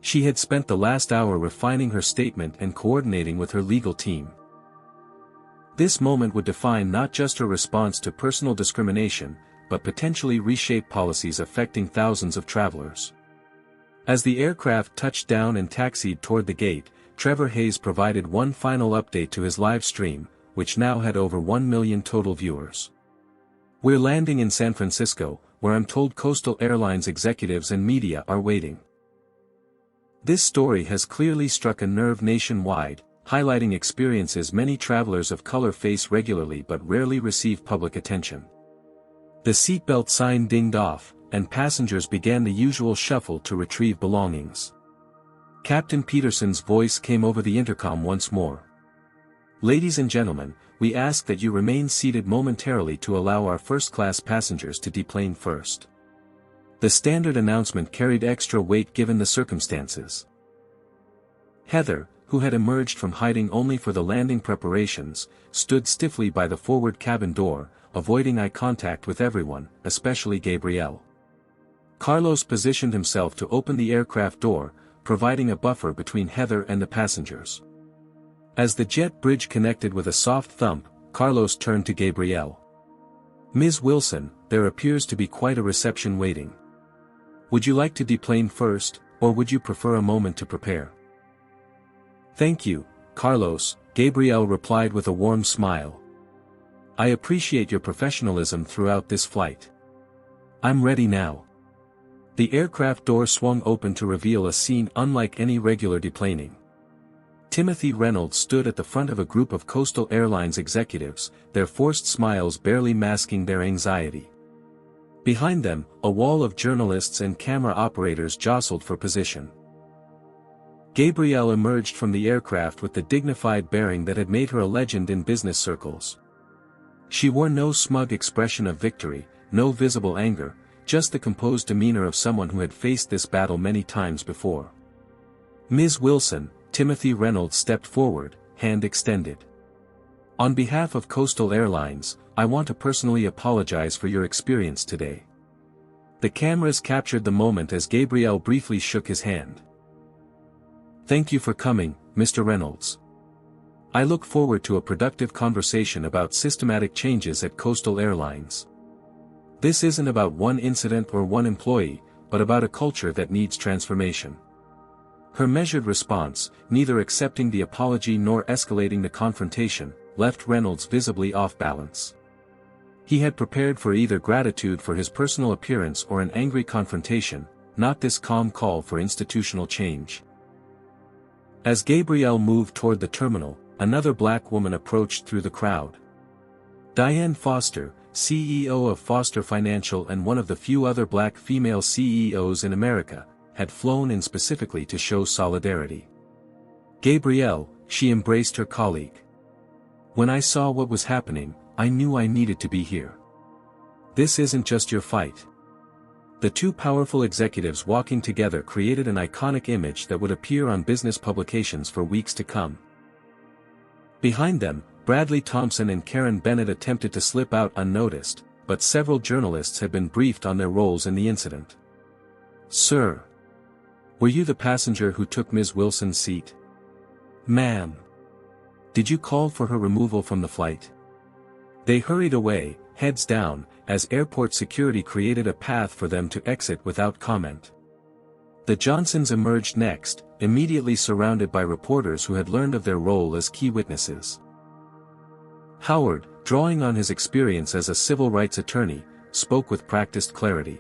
She had spent the last hour refining her statement and coordinating with her legal team. This moment would define not just her response to personal discrimination, but potentially reshape policies affecting thousands of travelers. As the aircraft touched down and taxied toward the gate, Trevor Hayes provided one final update to his live stream, which now had over 1 million total viewers. We're landing in San Francisco, where I'm told Coastal Airlines executives and media are waiting. This story has clearly struck a nerve nationwide, highlighting experiences many travelers of color face regularly but rarely receive public attention. The seatbelt sign dinged off, and passengers began the usual shuffle to retrieve belongings. Captain Peterson's voice came over the intercom once more. Ladies and gentlemen, we ask that you remain seated momentarily to allow our first-class passengers to deplane first. The standard announcement carried extra weight given the circumstances. Heather, who had emerged from hiding only for the landing preparations, stood stiffly by the forward cabin door, avoiding eye contact with everyone, especially Gabrielle. Carlos positioned himself to open the aircraft door, providing a buffer between Heather and the passengers. As the jet bridge connected with a soft thump, Carlos turned to Gabrielle. "Ms. Wilson, there appears to be quite a reception waiting. Would you like to deplane first, or would you prefer a moment to prepare?" "Thank you, Carlos," Gabrielle replied with a warm smile. "I appreciate your professionalism throughout this flight. I'm ready now." The aircraft door swung open to reveal a scene unlike any regular deplaning. Timothy Reynolds stood at the front of a group of Coastal Airlines executives, their forced smiles barely masking their anxiety. Behind them, a wall of journalists and camera operators jostled for position. Gabrielle emerged from the aircraft with the dignified bearing that had made her a legend in business circles. She wore no smug expression of victory, no visible anger, just the composed demeanor of someone who had faced this battle many times before. "Ms. Wilson," Timothy Reynolds stepped forward, hand extended. "On behalf of Coastal Airlines, I want to personally apologize for your experience today." The cameras captured the moment as Gabrielle briefly shook his hand. "Thank you for coming, Mr. Reynolds. I look forward to a productive conversation about systematic changes at Coastal Airlines. This isn't about one incident or one employee, but about a culture that needs transformation." Her measured response, neither accepting the apology nor escalating the confrontation, left Reynolds visibly off balance. He had prepared for either gratitude for his personal appearance or an angry confrontation, not this calm call for institutional change. As Gabrielle moved toward the terminal, another black woman approached through the crowd. Diane Foster, CEO of Foster Financial and one of the few other black female CEOs in America, had flown in specifically to show solidarity. "Gabrielle," she embraced her colleague. "When I saw what was happening, I knew I needed to be here. This isn't just your fight." The two powerful executives walking together created an iconic image that would appear on business publications for weeks to come. Behind them, Bradley Thompson and Karen Bennett attempted to slip out unnoticed, but several journalists had been briefed on their roles in the incident. "Sir. Were you the passenger who took Ms. Wilson's seat?" "Ma'am. Did you call for her removal from the flight?" They hurried away, heads down, as airport security created a path for them to exit without comment. The Johnsons emerged next, immediately surrounded by reporters who had learned of their role as key witnesses. Howard, drawing on his experience as a civil rights attorney, spoke with practiced clarity.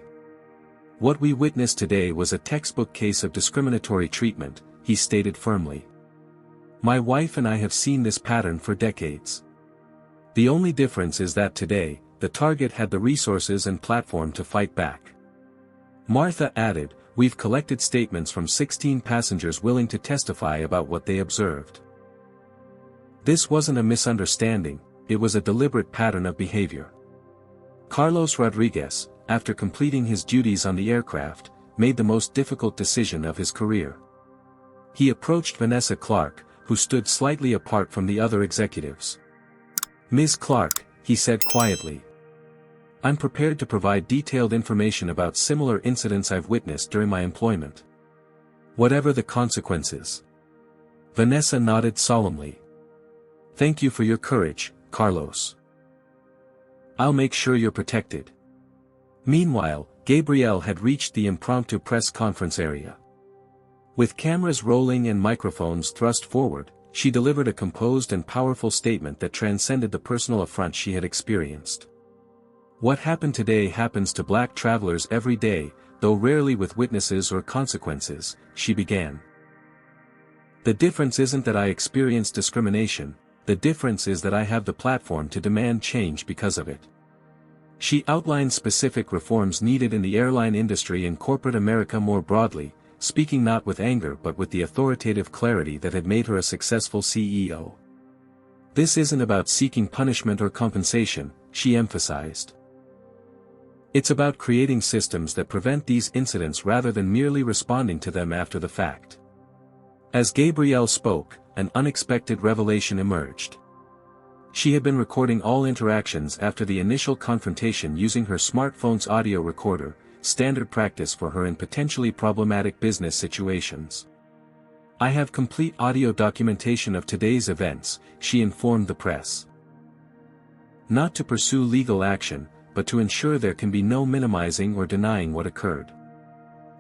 What we witnessed today was a textbook case of discriminatory treatment, he stated firmly. My wife and I have seen this pattern for decades. The only difference is that today, the target had the resources and platform to fight back. Martha added, we've collected statements from 16 passengers willing to testify about what they observed. This wasn't a misunderstanding, it was a deliberate pattern of behavior. Carlos Rodriguez, after completing his duties on the aircraft, made the most difficult decision of his career. He approached Vanessa Clark, who stood slightly apart from the other executives. Ms. Clark, he said quietly. I'm prepared to provide detailed information about similar incidents I've witnessed during my employment. Whatever the consequences. Vanessa nodded solemnly. Thank you for your courage, Carlos. I'll make sure you're protected. Meanwhile, Gabrielle had reached the impromptu press conference area. With cameras rolling and microphones thrust forward, she delivered a composed and powerful statement that transcended the personal affront she had experienced. What happened today happens to black travelers every day, though rarely with witnesses or consequences, she began. The difference isn't that I experienced discrimination, the difference is that I have the platform to demand change because of it. She outlined specific reforms needed in the airline industry and corporate America more broadly, speaking not with anger but with the authoritative clarity that had made her a successful CEO. This isn't about seeking punishment or compensation, she emphasized. It's about creating systems that prevent these incidents rather than merely responding to them after the fact. As Gabrielle spoke, an unexpected revelation emerged. She had been recording all interactions after the initial confrontation using her smartphone's audio recorder, standard practice for her in potentially problematic business situations. I have complete audio documentation of today's events, she informed the press. Not to pursue legal action, but to ensure there can be no minimizing or denying what occurred.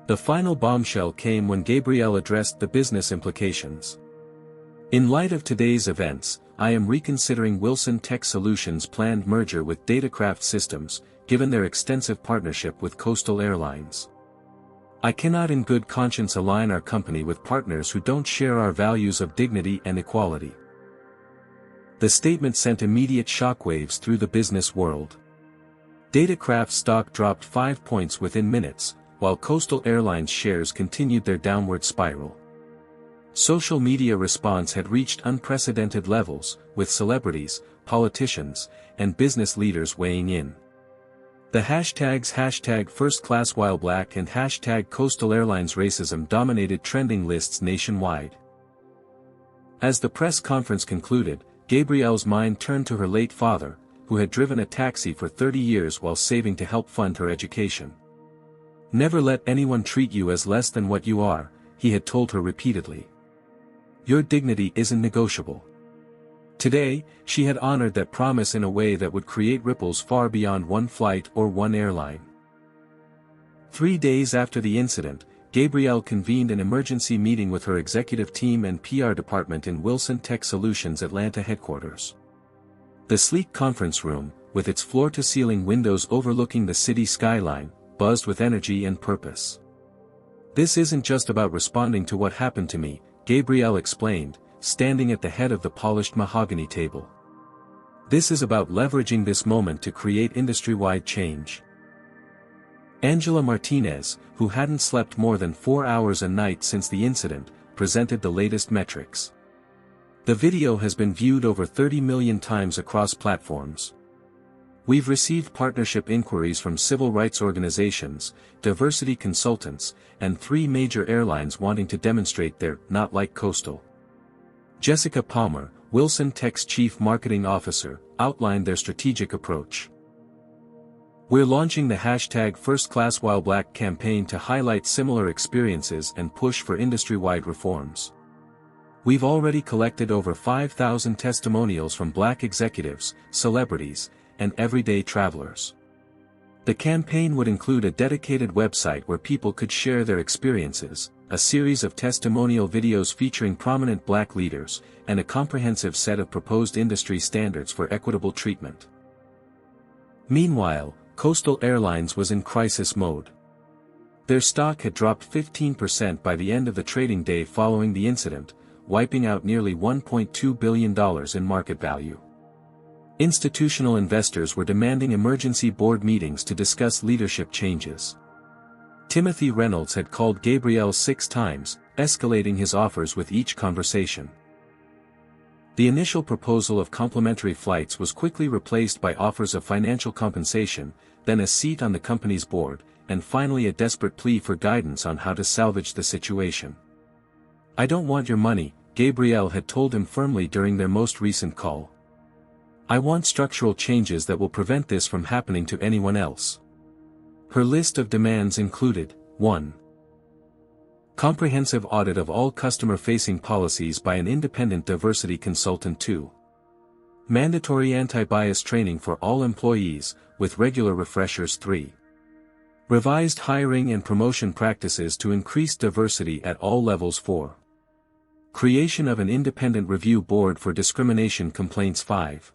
The final bombshell came when Gabrielle addressed the business implications. In light of today's events, I am reconsidering Wilson Tech Solutions' planned merger with Datacraft Systems, given their extensive partnership with Coastal Airlines. I cannot in good conscience align our company with partners who don't share our values of dignity and equality. The statement sent immediate shockwaves through the business world. Datacraft stock dropped 5 points within minutes, while Coastal Airlines shares continued their downward spiral. Social media response had reached unprecedented levels, with celebrities, politicians, and business leaders weighing in. The hashtags #FirstClassWhileBlack and #Coastal Airlines Racism dominated trending lists nationwide. As the press conference concluded, Gabrielle's mind turned to her late father, who had driven a taxi for 30 years while saving to help fund her education. Never let anyone treat you as less than what you are, he had told her repeatedly. Your dignity isn't negotiable. Today, she had honored that promise in a way that would create ripples far beyond one flight or one airline. 3 days after the incident, Gabrielle convened an emergency meeting with her executive team and PR department in Wilson Tech Solutions Atlanta headquarters. The sleek conference room, with its floor-to-ceiling windows overlooking the city skyline, buzzed with energy and purpose. This isn't just about responding to what happened to me, Gabrielle explained, standing at the head of the polished mahogany table. This is about leveraging this moment to create industry-wide change. Angela Martinez, who hadn't slept more than 4 hours a night since the incident, presented the latest metrics. The video has been viewed over 30 million times across platforms. We've received partnership inquiries from civil rights organizations, diversity consultants, and 3 major airlines wanting to demonstrate their "not like Coastal." Jessica Palmer, Wilson Tech's chief marketing officer, outlined their strategic approach. We're launching the #FirstClassWhileBlack campaign to highlight similar experiences and push for industry-wide reforms. We've already collected over 5,000 testimonials from Black executives, celebrities, and everyday travelers. The campaign would include a dedicated website where people could share their experiences, a series of testimonial videos featuring prominent Black leaders, and a comprehensive set of proposed industry standards for equitable treatment. Meanwhile, Coastal Airlines was in crisis mode. Their stock had dropped 15% by the end of the trading day following the incident, wiping out nearly $1.2 billion in market value. Institutional investors were demanding emergency board meetings to discuss leadership changes. Timothy Reynolds had called Gabrielle 6 times, escalating his offers with each conversation. The initial proposal of complimentary flights was quickly replaced by offers of financial compensation, then a seat on the company's board, and finally a desperate plea for guidance on how to salvage the situation. "I don't want your money," Gabrielle had told him firmly during their most recent call. "I want structural changes that will prevent this from happening to anyone else." Her list of demands included: 1. Comprehensive audit of all customer-facing policies by an independent diversity consultant. 2. Mandatory anti-bias training for all employees, with regular refreshers. 3. Revised hiring and promotion practices to increase diversity at all levels. 4. Creation of an independent review board for discrimination complaints. 5.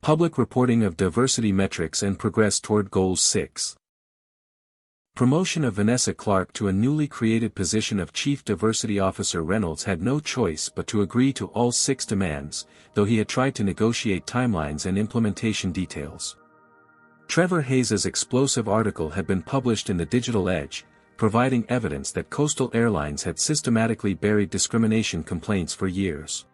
Public reporting of diversity metrics and progress toward goals. 6. Promotion of Vanessa Clark to a newly created position of Chief Diversity Officer. Reynolds had no choice but to agree to all 6 demands, though he had tried to negotiate timelines and implementation details. Trevor Hayes's explosive article had been published in the Digital Edge, providing evidence that coastal airlines had systematically buried discrimination complaints for years.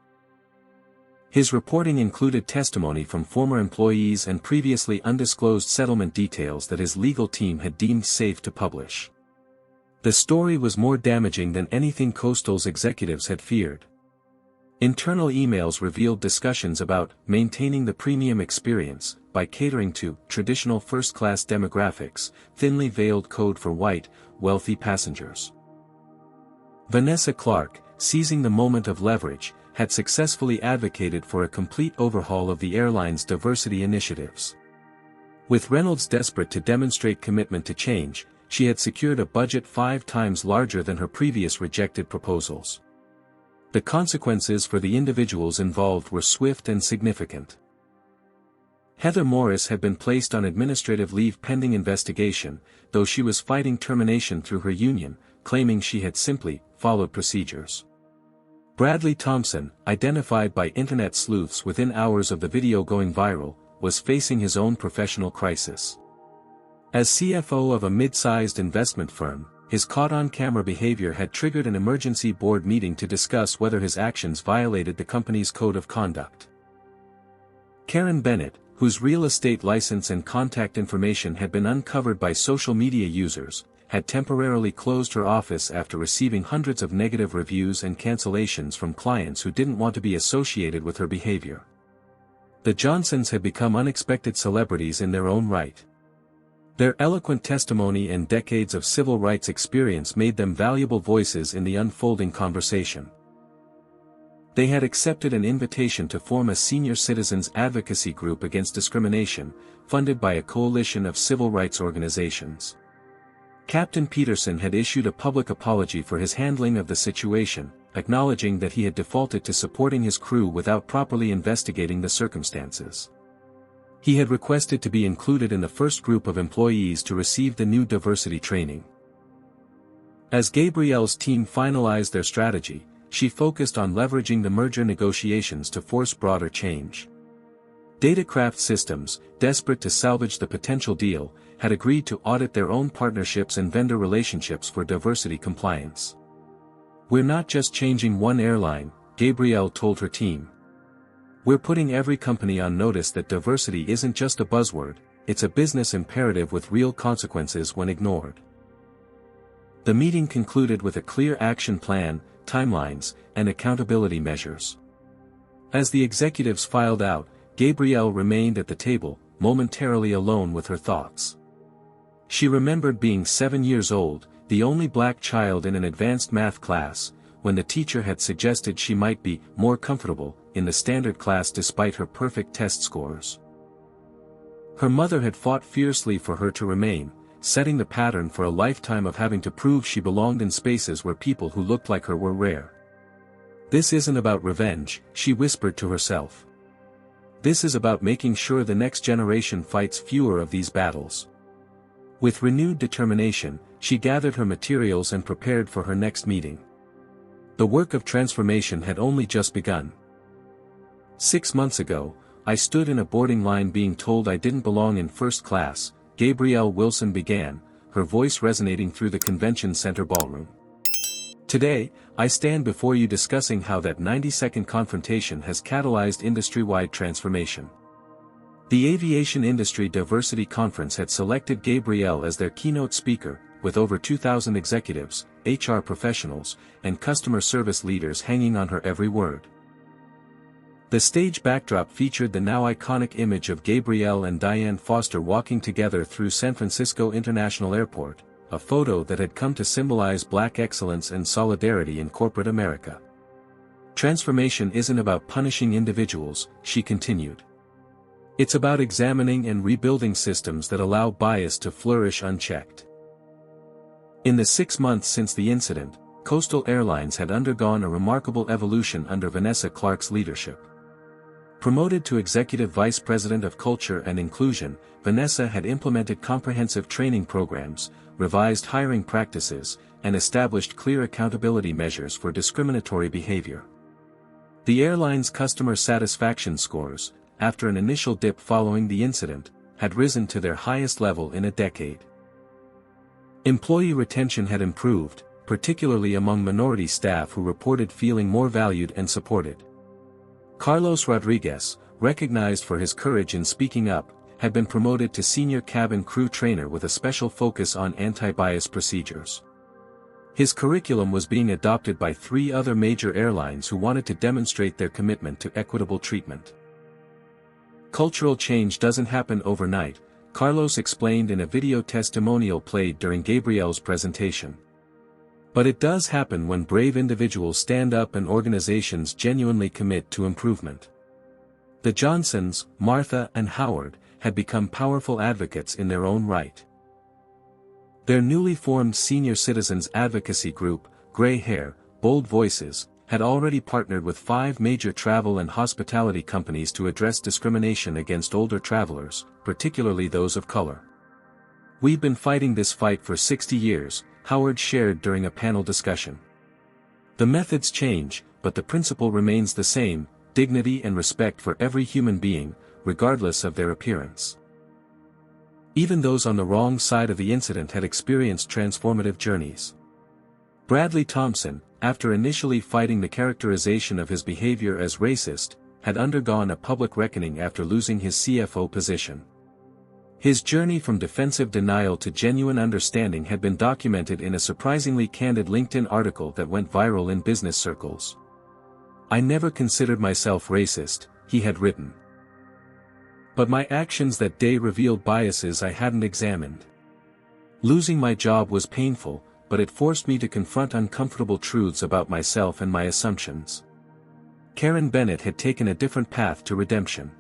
His reporting included testimony from former employees and previously undisclosed settlement details that his legal team had deemed safe to publish. The story was more damaging than anything Coastal's executives had feared. Internal emails revealed discussions about maintaining the premium experience by catering to traditional first-class demographics, thinly veiled code for white, wealthy passengers. Vanessa Clark, seizing the moment of leverage, had successfully advocated for a complete overhaul of the airline's diversity initiatives. With Reynolds desperate to demonstrate commitment to change, she had secured a budget 5 times larger than her previous rejected proposals. The consequences for the individuals involved were swift and significant. Heather Morris had been placed on administrative leave pending investigation, though she was fighting termination through her union, claiming she had simply followed procedures. Bradley Thompson, identified by internet sleuths within hours of the video going viral, was facing his own professional crisis. As CFO of a mid-sized investment firm, his caught-on-camera behavior had triggered an emergency board meeting to discuss whether his actions violated the company's code of conduct. Karen Bennett, whose real estate license and contact information had been uncovered by social media users, had temporarily closed her office after receiving hundreds of negative reviews and cancellations from clients who didn't want to be associated with her behavior. The Johnsons had become unexpected celebrities in their own right. Their eloquent testimony and decades of civil rights experience made them valuable voices in the unfolding conversation. They had accepted an invitation to form a senior citizens advocacy group against discrimination, funded by a coalition of civil rights organizations. Captain Peterson had issued a public apology for his handling of the situation, acknowledging that he had defaulted to supporting his crew without properly investigating the circumstances. He had requested to be included in the first group of employees to receive the new diversity training. As Gabrielle's team finalized their strategy, she focused on leveraging the merger negotiations to force broader change. Datacraft Systems, desperate to salvage the potential deal, had agreed to audit their own partnerships and vendor relationships for diversity compliance. "We're not just changing one airline," Gabrielle told her team. "We're putting every company on notice that diversity isn't just a buzzword, it's a business imperative with real consequences when ignored." The meeting concluded with a clear action plan, timelines, and accountability measures. As the executives filed out, Gabrielle remained at the table, momentarily alone with her thoughts. She remembered being 7 years old, the only black child in an advanced math class, when the teacher had suggested she might be more comfortable in the standard class despite her perfect test scores. Her mother had fought fiercely for her to remain, setting the pattern for a lifetime of having to prove she belonged in spaces where people who looked like her were rare. "This isn't about revenge," she whispered to herself. "This is about making sure the next generation fights fewer of these battles." With renewed determination, She gathered her materials and prepared for her next meeting. The work of transformation had only just begun. 6 months ago, I stood in a boarding line being told I didn't belong in first class, Gabrielle Wilson began, her voice resonating through the convention center ballroom. Today, I stand before you discussing how that 90-second confrontation has catalyzed industry-wide transformation. The Aviation Industry Diversity Conference had selected Gabrielle as their keynote speaker, with over 2,000 executives, HR professionals, and customer service leaders hanging on her every word. The stage backdrop featured the now iconic image of Gabrielle and Diane Foster walking together through San Francisco International Airport, a photo that had come to symbolize Black excellence and solidarity in corporate America. Transformation isn't about punishing individuals, she continued. It's about examining and rebuilding systems that allow bias to flourish unchecked. In the 6 months since the incident, Coastal Airlines had undergone a remarkable evolution under Vanessa Clark's leadership. Promoted to Executive Vice President of Culture and Inclusion, Vanessa had implemented comprehensive training programs, revised hiring practices, and established clear accountability measures for discriminatory behavior. The airline's customer satisfaction scores, after an initial dip following the incident, had risen to their highest level in a decade. Employee retention had improved, particularly among minority staff who reported feeling more valued and supported. Carlos Rodriguez, recognized for his courage in speaking up, had been promoted to senior cabin crew trainer with a special focus on anti-bias procedures. His curriculum was being adopted by 3 other major airlines who wanted to demonstrate their commitment to equitable treatment. Cultural change doesn't happen overnight, Carlos explained in a video testimonial played during Gabrielle's presentation. But it does happen when brave individuals stand up and organizations genuinely commit to improvement. The Johnsons, Martha and Howard, had become powerful advocates in their own right. Their newly formed senior citizens advocacy group, Gray Hair, Bold Voices, had already partnered with 5 major travel and hospitality companies to address discrimination against older travelers, particularly those of color. We've been fighting this fight for 60 years, Howard shared during a panel discussion. The methods change, but the principle remains the same: dignity and respect for every human being, regardless of their appearance. Even those on the wrong side of the incident had experienced transformative journeys. Bradley Thompson, after initially fighting the characterization of his behavior as racist, had undergone a public reckoning after losing his CFO position. His journey from defensive denial to genuine understanding had been documented in a surprisingly candid LinkedIn article that went viral in business circles. "I never considered myself racist," he had written. "But my actions that day revealed biases I hadn't examined. Losing my job was painful, but it forced me to confront uncomfortable truths about myself and my assumptions." Karen Bennett had taken a different path to redemption.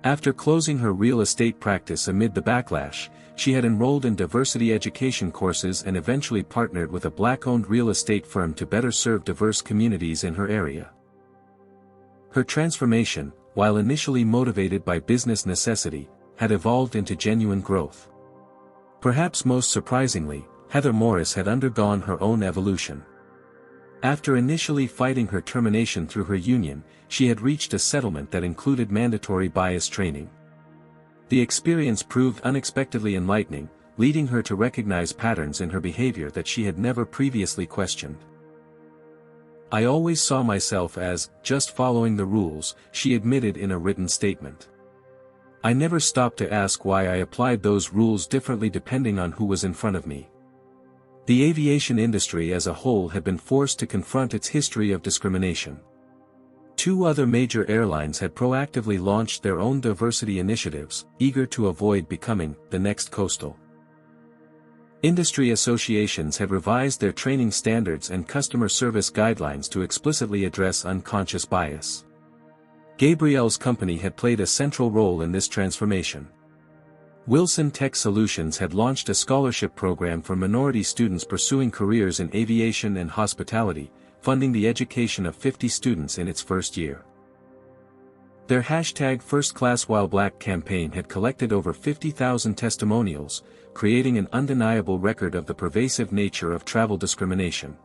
After closing her real estate practice amid the backlash, she had enrolled in diversity education courses and eventually partnered with a Black-owned real estate firm to better serve diverse communities in her area. Her transformation, while initially motivated by business necessity, had evolved into genuine growth. Perhaps most surprisingly, Heather Morris had undergone her own evolution. After initially fighting her termination through her union, she had reached a settlement that included mandatory bias training. The experience proved unexpectedly enlightening, leading her to recognize patterns in her behavior that she had never previously questioned. "I always saw myself as just following the rules," she admitted in a written statement. "I never stopped to ask why I applied those rules differently depending on who was in front of me." The aviation industry as a whole had been forced to confront its history of discrimination. 2 other major airlines had proactively launched their own diversity initiatives, eager to avoid becoming the next Coastal. Industry associations had revised their training standards and customer service guidelines to explicitly address unconscious bias. Gabrielle's company had played a central role in this transformation. Wilson Tech Solutions had launched a scholarship program for minority students pursuing careers in aviation and hospitality, funding the education of 50 students in its first year. Their hashtag #FirstClassWhileBlack campaign had collected over 50,000 testimonials, creating an undeniable record of the pervasive nature of travel discrimination.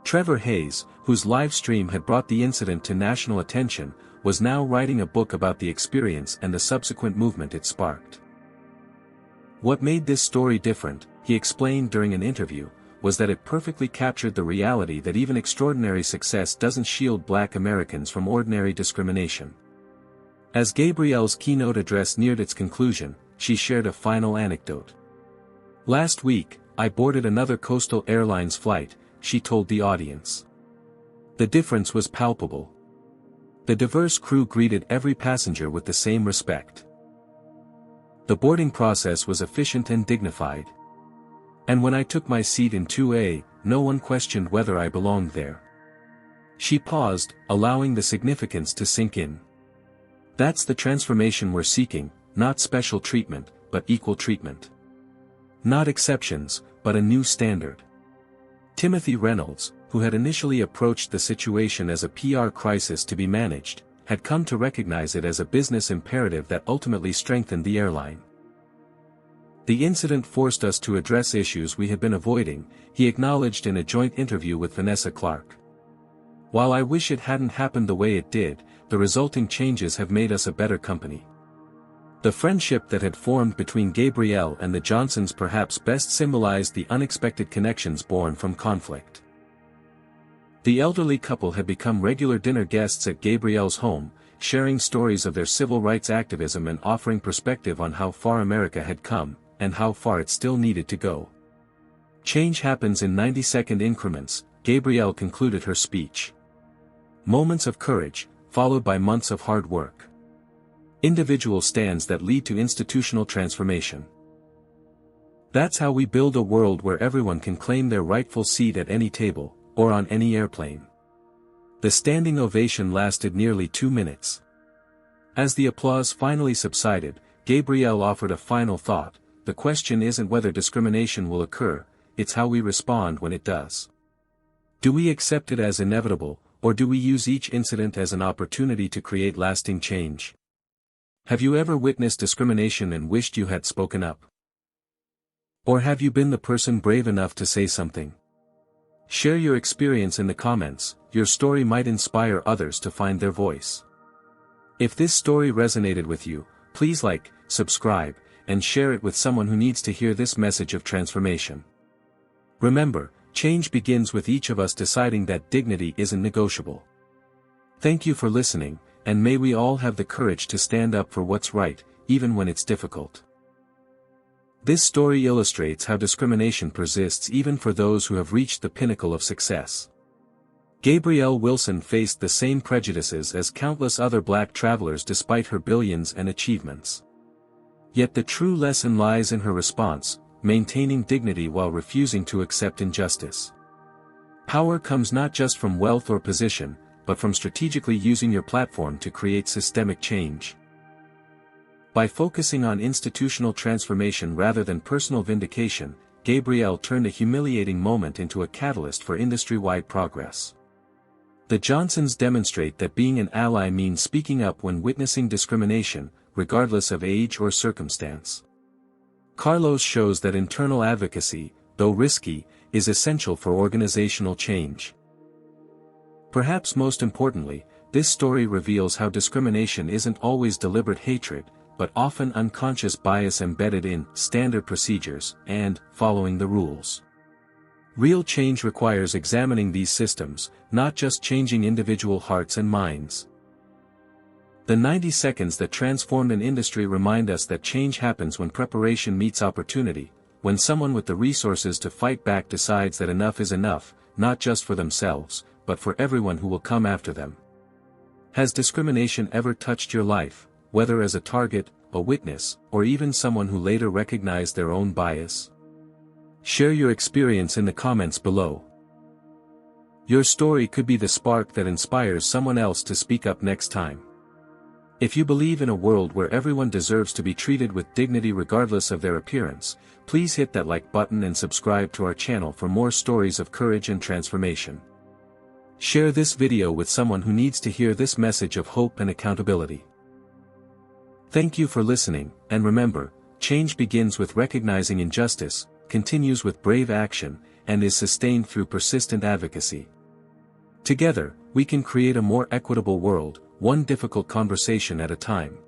Trevor Hayes, whose live stream had brought the incident to national attention, was now writing a book about the experience and the subsequent movement it sparked. What made this story different, he explained during an interview, was that it perfectly captured the reality that even extraordinary success doesn't shield Black Americans from ordinary discrimination. As Gabrielle's keynote address neared its conclusion, she shared a final anecdote. "Last week, I boarded another Coastal Airlines flight," she told the audience. The difference was palpable. The diverse crew greeted every passenger with the same respect. The boarding process was efficient and dignified. And when I took my seat in 2A, no one questioned whether I belonged there. She paused, allowing the significance to sink in. That's the transformation we're seeking, not special treatment, but equal treatment. Not exceptions, but a new standard. Timothy Reynolds, who had initially approached the situation as a PR crisis to be managed, had come to recognize it as a business imperative that ultimately strengthened the airline. "The incident forced us to address issues we had been avoiding," he acknowledged in a joint interview with Vanessa Clark. "While I wish it hadn't happened the way it did, the resulting changes have made us a better company." The friendship that had formed between Gabrielle and the Johnsons perhaps best symbolized the unexpected connections born from conflict. The elderly couple had become regular dinner guests at Gabrielle's home, sharing stories of their civil rights activism and offering perspective on how far America had come, and how far it still needed to go. "Change happens in 90-second increments," Gabrielle concluded her speech. "Moments of courage, followed by months of hard work. Individual stands that lead to institutional transformation. That's how we build a world where everyone can claim their rightful seat at any table, or on any airplane." The standing ovation lasted nearly 2 minutes. As the applause finally subsided, Gabrielle offered a final thought: "The question isn't whether discrimination will occur, it's how we respond when it does. Do we accept it as inevitable, or do we use each incident as an opportunity to create lasting change?" Have you ever witnessed discrimination and wished you had spoken up? Or have you been the person brave enough to say something? Share your experience in the comments. Your story might inspire others to find their voice. If this story resonated with you, please like, subscribe, and share it with someone who needs to hear this message of transformation. Remember, change begins with each of us deciding that dignity isn't negotiable. Thank you for listening, and may we all have the courage to stand up for what's right, even when it's difficult. This story illustrates how discrimination persists even for those who have reached the pinnacle of success. Gabrielle Wilson faced the same prejudices as countless other Black travelers despite her billions and achievements. Yet the true lesson lies in her response, maintaining dignity while refusing to accept injustice. Power comes not just from wealth or position, but from strategically using your platform to create systemic change. By focusing on institutional transformation rather than personal vindication, Gabrielle turned a humiliating moment into a catalyst for industry-wide progress. The Johnsons demonstrate that being an ally means speaking up when witnessing discrimination, regardless of age or circumstance. Carlos shows that internal advocacy, though risky, is essential for organizational change. Perhaps most importantly, this story reveals how discrimination isn't always deliberate hatred, but often unconscious bias embedded in standard procedures and following the rules. Real change requires examining these systems, not just changing individual hearts and minds. The 90 seconds that transformed an industry remind us that change happens when preparation meets opportunity, when someone with the resources to fight back decides that enough is enough, not just for themselves, but for everyone who will come after them. Has discrimination ever touched your life, whether as a target, a witness, or even someone who later recognized their own bias? Share your experience in the comments below. Your story could be the spark that inspires someone else to speak up next time. If you believe in a world where everyone deserves to be treated with dignity regardless of their appearance, please hit that like button and subscribe to our channel for more stories of courage and transformation. Share this video with someone who needs to hear this message of hope and accountability. Thank you for listening, and remember, change begins with recognizing injustice, continues with brave action, and is sustained through persistent advocacy. Together, we can create a more equitable world, one difficult conversation at a time.